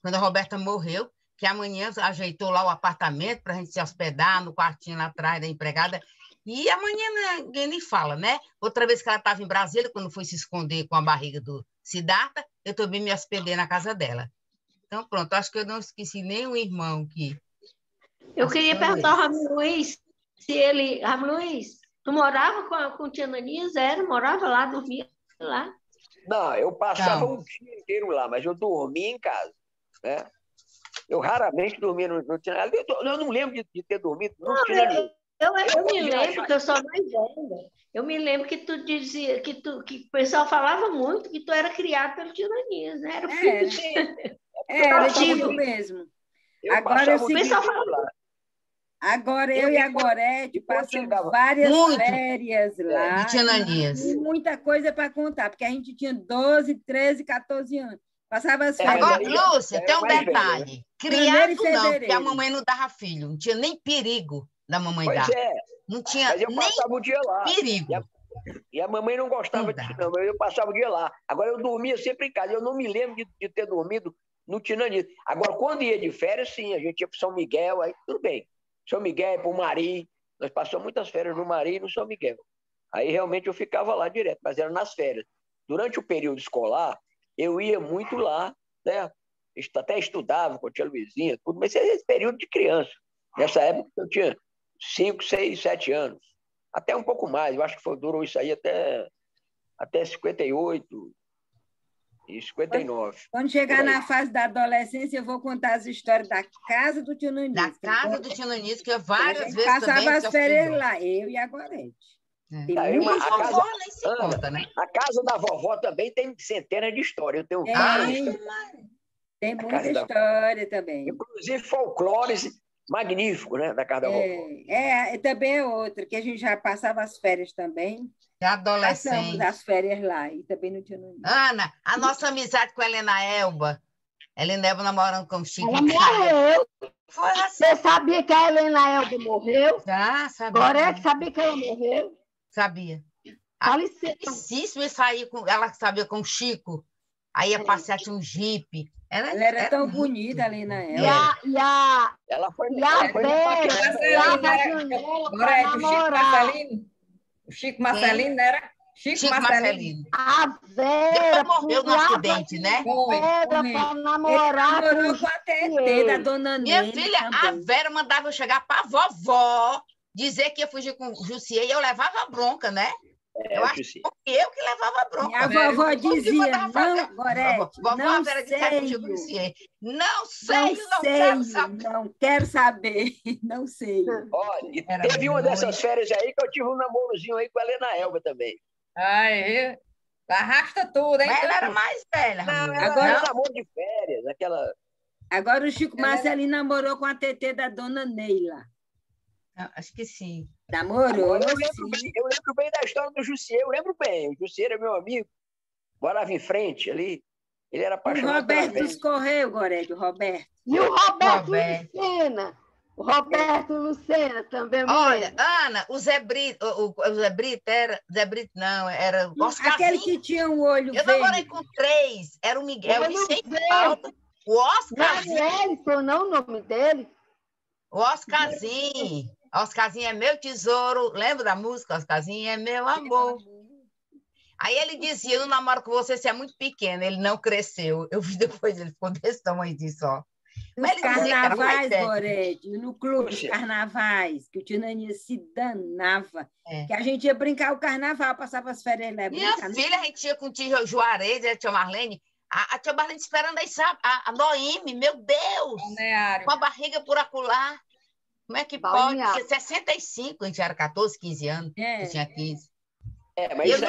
quando a Roberta morreu, que amanhã ajeitou lá o apartamento para a gente se hospedar no quartinho lá atrás da empregada. E amanhã ninguém nem fala, né? Outra vez que ela estava em Brasília, quando foi se esconder com a barriga do Siddhartha, eu também me hospedei na casa dela. Então, pronto, acho que eu não esqueci nenhum irmão que... Eu queria perguntar ao Ramiro Luiz, Ramiro Luiz, tu morava com o tia Ananias? Morava lá, dormia lá? Não, eu passava o dia inteiro lá, mas eu dormia em casa, né? Eu raramente dormia no Tia Ananias. Eu não lembro de ter dormido no Tia Ananias. Eu me lembro que eu sou mais velha. Eu me lembro que tu dizia que o pessoal falava muito que tu era criado pelo Tia Ananias, né? Era o filho era tio mesmo. Agora o pessoal falava. Agora eu e a Gorete passamos várias férias lá. E muita coisa para contar, porque a gente tinha 12, 13, 14 anos. Passava as férias. Agora, Lúcia, tem um detalhe. Criado não, porque a mamãe não dava filho. Não tinha nem perigo da mamãe dar. Não tinha mas eu passava o dia lá. Perigo. E a mamãe não gostava disso, não. Eu passava o dia lá. Agora, eu dormia sempre em casa. Eu não me lembro de ter dormido no Tia Ananias. Agora, quando ia de férias, sim. A gente ia para São Miguel, aí tudo bem. São Miguel, para o Mari. Nós passamos muitas férias no Mari e no São Miguel. Aí, realmente, eu ficava lá direto, mas era nas férias. Durante o período escolar, eu ia muito lá, né? Até estudava com a tia Luizinha, tudo, mas esse período de criança. Nessa época, eu tinha 5, 6, 7 anos. Até um pouco mais. Eu acho que durou isso aí até 58 e 59. Quando chegar na fase da adolescência, eu vou contar as histórias da casa do Tia Ananias. Da casa do Tia Ananias, que eu várias vezes passava as férias lá, eu e a Gorete. A casa da vovó também tem centenas de histórias. Eu tenho várias histórias. Tem muita história também. Inclusive folclores magníficos, né, da casa da vovó. Também é outra, que a gente já passava as férias também. Adolescente. Passamos as férias lá e também não tinha Ananias. Ana, a nossa amizade com a Helena Elba namorando com o Chico. Ela morreu. Foi assim. Você sabia que a Helena Elba morreu? Já, sabia. Gorete sabia que ela morreu? Sabia. Faleceu. Ela sabia com o Chico. Aí ia passear, tinha um jipe. Ela era tão bonita ali na Elba. Ela foi O Chico Marcelino, era? Chico Marcelino. A Vera Depois morreu no acidente, né? Vera para namorar Ele namorou com a Tetê da dona Minha Nene filha, a também. Vera mandava eu chegar para a vovó, dizer que ia fugir com o Jussier, e eu levava bronca, né? Eu acho que eu que levava a bronca. A vovó dizia, não, Gorete, Vovó não Vera disse que fugiu com o Jussier. Não sei, não quero saber. Não quero saber, não sei. Olha, e teve uma dessas férias aí que eu tive um namorozinho aí com a Helena Elba também. Ai, arrasta tudo, hein? Mas ela era mais velha. Não, Agora era namoro de férias, aquela... Agora o Chico Marcelino namorou com a Tetê da dona Neila. Acho que sim. Namorou, eu lembro bem da história do Jussier, eu lembro bem. O Jussier era meu amigo, morava em frente ali. Ele era apaixonado. O Roberto dos Correios, Gorete, o Roberto. E o Roberto Lucena. O Roberto Lucena também. Olha, Ana, o Zé Brito era... Zé Brito não, era o Oscarzinho. Aquele que tinha um olho eu verde. Eu namorei com 3, era o Miguel, o Oscarzinho. Não é Elton, não o nome dele? O Oscarzinho. Oscarzinho é meu tesouro. Lembra da música? Oscarzinho é meu amor. Aí ele dizia, eu não namoro com você, você é muito pequeno. Ele não cresceu. Eu vi depois, ele ficou desse tamanho disso, ó. Nos carnavais, Gorete, no clube dos carnavais, que o tio Naninha se danava, que a gente ia brincar o carnaval, passava as férias lá. Minha filha, a gente ia com o tio Juarez, a tia Marlene, a tia Marlene esperando aí, sabe? A Noemi, meu Deus! Com a barriga por acolá. Como é que pode? Porque 65, a gente era 14, 15 anos, eu tinha 15. Mas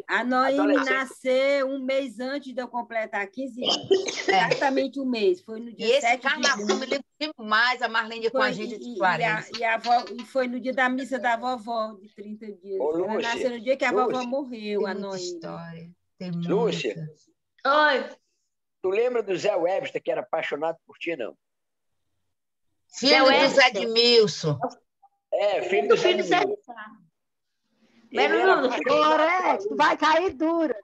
a Noemi nasceu um mês antes de eu completar 15 anos. Exatamente um mês. Foi no dia 7 de junho. E esse carnaval me lembro demais, a Marlene com a gente de Juarez. E foi no dia da missa da vovó, de 30 dias. Ela nasceu no dia que a vovó morreu, a Noemi. História. Lúcia. Oi. Tu lembra do Zé Webster, que era apaixonado por ti, não? Filho do Zé Edmilson. Filho do Zé Edmilson. Gorete, tu vai cair dura.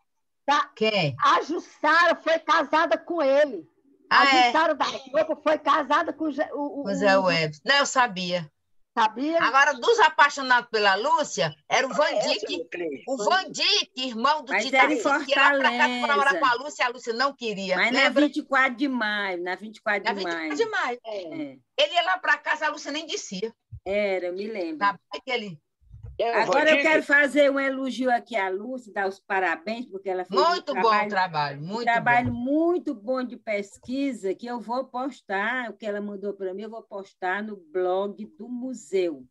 Tá? Quem? A Jussara foi casada com ele. A Jussara da Globo foi casada com o Zé Webster. Não, eu sabia. Sabia? Agora, dos apaixonados pela Lúcia, era o Vandique. O Vandique, irmão do Tita. Mas era em Fortaleza. Para namorar com a Lúcia não queria. Mas lembra? na 24 de maio. Na 24 de maio. Ele ia lá para casa, a Lúcia nem descia. Era, eu me lembro. Tá, aquele... Agora eu quero fazer um elogio aqui à Lúcia, dar os parabéns, porque ela fez muito bom trabalho, muito bom de pesquisa, que eu vou postar, o que ela mandou para mim, eu vou postar no blog do museu.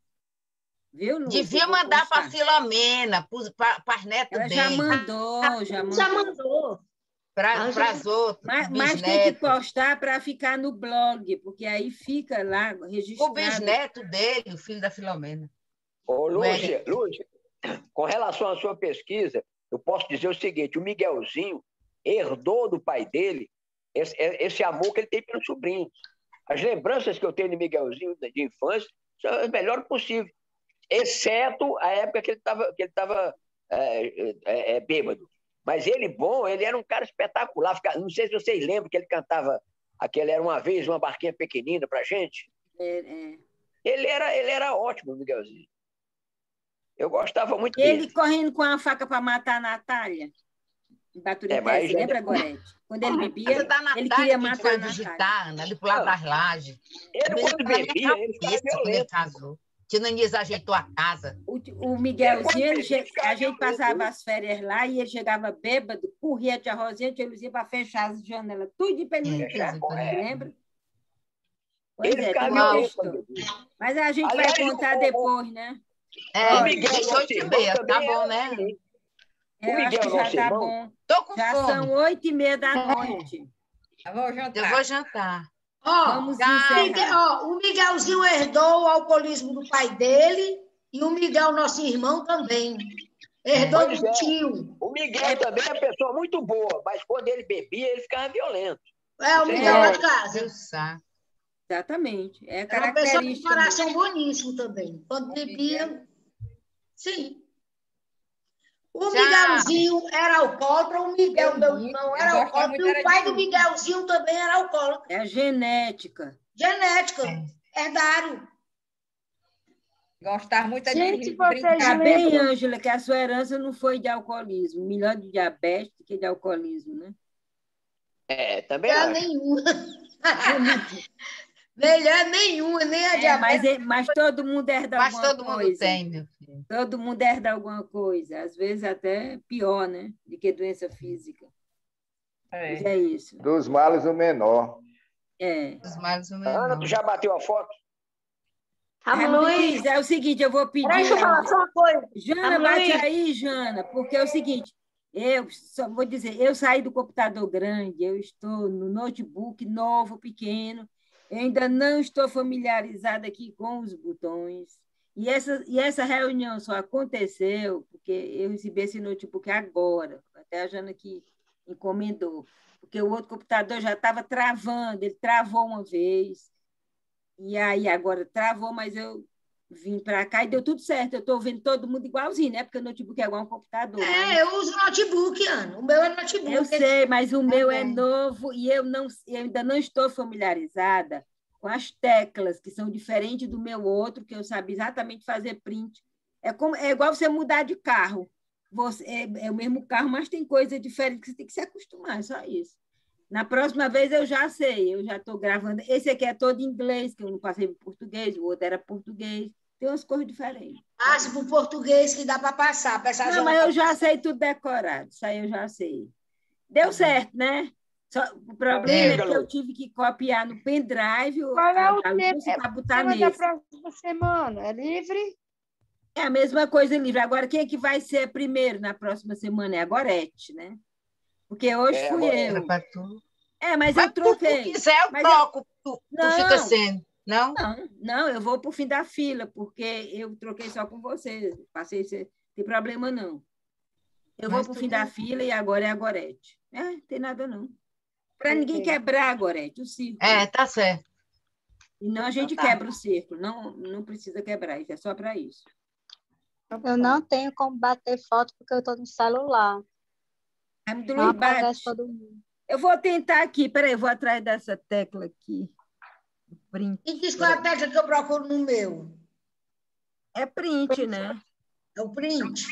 Viu, Lúcia? Devia mandar para a Filomena, para as netas ela dele. Já mandou. Para as outras. Mas tem que postar para ficar no blog, porque aí fica lá registrado. O bisneto dele, o filho da Filomena. Ô, Lúcia, com relação à sua pesquisa, eu posso dizer o seguinte, o Miguelzinho herdou do pai dele esse amor que ele tem pelos sobrinhos. As lembranças que eu tenho de Miguelzinho de infância são as melhores possíveis, exceto a época que ele estava bêbado. Mas ele era um cara espetacular. Não sei se vocês lembram que ele cantava aquele Era Uma Vez, Uma Barquinha Pequenina pra gente. Ele era ótimo, o Miguelzinho. Eu gostava muito dele. Ele correndo com a faca para matar a Natália. Em Baturité, você lembra, Gorete? Quando ele bebia, ele queria matar a Natália. Ali pro lado das lajes. Ele, quando bebia, ele ficava violento. Casou. Tia Nanisa ajeitou a casa. O Miguelzinho, a gente passava as férias lá e ele chegava bêbado, corria de arrozinha, tia Luzia para fechar as janelas, tudo para ele não lembra? Pois tem uma história. Mas a gente vai contar depois, né? O Miguel, 8h30, tá bom, né? Eu acho que já tá bom. Tô com já fome. São 8h30 da noite. Eu vou jantar. Vamos encerrar. O Miguelzinho herdou o alcoolismo do pai dele e o Miguel, nosso irmão, também. Herdou do tio. O Miguel também é uma pessoa muito boa, mas quando ele bebia, ele ficava violento. O Miguel é de casa. Exatamente. É uma pessoa de coração boníssimo também. Quando bebia, sim. O Miguelzinho era alcoólatra, o Miguel não era alcoólatra, e o pai do Miguelzinho também era alcoólatra. É genética. Genética, herdário. Gostava muito Gente, de vocês brincar. Tá bem, lembram? Ângela, que a sua herança não foi de alcoolismo. Melhor de diabetes do que de alcoolismo, né? Também Melhor acho. nenhuma. Melhor nenhuma, nem a diabetes. Mas todo mundo herda Mas alguma todo mundo coisa. tem, meu filho. Todo mundo herda alguma coisa. Às vezes até pior, né? Do que doença física. Mas é isso. Dos males o menor. Os males o Ana, menor. tu já bateu a foto? Raimundo Luiz, É o seguinte, eu vou pedir... peraí, deixa eu falar só uma coisa. Jana, Raimundo bate Luiz, aí, Jana, porque é o seguinte, eu só vou dizer, eu saí do computador grande, eu estou no notebook novo, pequeno, eu ainda não estou familiarizada aqui com os botões, e essa reunião só aconteceu porque eu recebi esse notebook agora, até a Jana que encomendou, porque o outro computador já estava travando, ele travou uma vez, e aí agora travou, mas eu vim para cá e deu tudo certo. Eu estou vendo todo mundo igualzinho, né? Porque o notebook é igual um computador. Mas... eu uso notebook, Ana. O meu é notebook. Eu sei, mas o meu é bem. novo e eu ainda não estou familiarizada com as teclas, que são diferentes do meu outro, que eu sabia exatamente fazer print. É igual você mudar de carro. É o mesmo carro, mas tem coisa diferente que você tem que se acostumar, é só isso. Na próxima vez eu já sei, eu já estou gravando. Esse aqui é todo em inglês, que eu não passei para português, o outro era português. Tem umas coisas diferentes. Passe para o português que dá para passar. Não, mas eu já sei tudo decorado. Isso aí eu já sei. Deu certo, né? O problema é que eu tive que copiar no pendrive Qual é o para botar tema da nesse. próxima semana? É livre? É a mesma coisa livre. Agora, quem é que vai ser primeiro na próxima semana? É a Gorete, né? Porque hoje fui eu. Mas eu troquei. Se tu quiser, eu troco. Tu fica sendo. Não? Não, eu vou para o fim da fila, porque eu troquei só com você. Passei, não tem problema, não. Eu vou para o fim da fila e agora é a Gorete. Não tem nada, não. Para ninguém quebrar a Gorete, o círculo. Tá certo. E não a gente quebra o círculo. Não precisa quebrar, isso é só para isso. Eu não tenho como bater foto porque eu estou no celular. Não aparece todo mundo. Eu vou tentar aqui. Peraí, eu vou atrás dessa tecla aqui. Print. E diz qual é a tecla que eu procuro no meu? É print, né? É o print.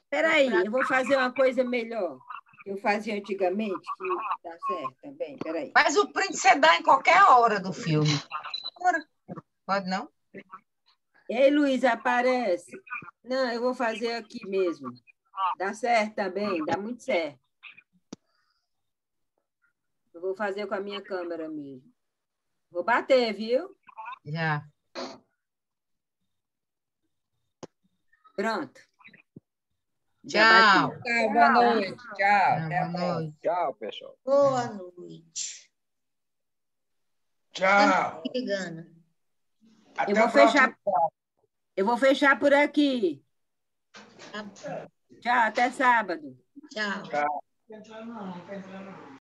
Peraí, eu vou fazer uma coisa melhor. Eu fazia antigamente, que dá certo também. Peraí. Mas o print você dá em qualquer hora do filme. Pode não? Ei, Luiz, aparece. Não, eu vou fazer aqui mesmo. Dá certo também, dá muito certo. Eu vou fazer com a minha câmera mesmo. Vou bater, viu? Já. Pronto. Tchau. Tchau, boa noite. Tchau. Até a Boa próxima. noite. Tchau, pessoal. Boa noite. Tchau. Ligando. Até Eu vou o próximo. Eu vou fechar por aqui. Tchau, até sábado. Tchau. Tchau.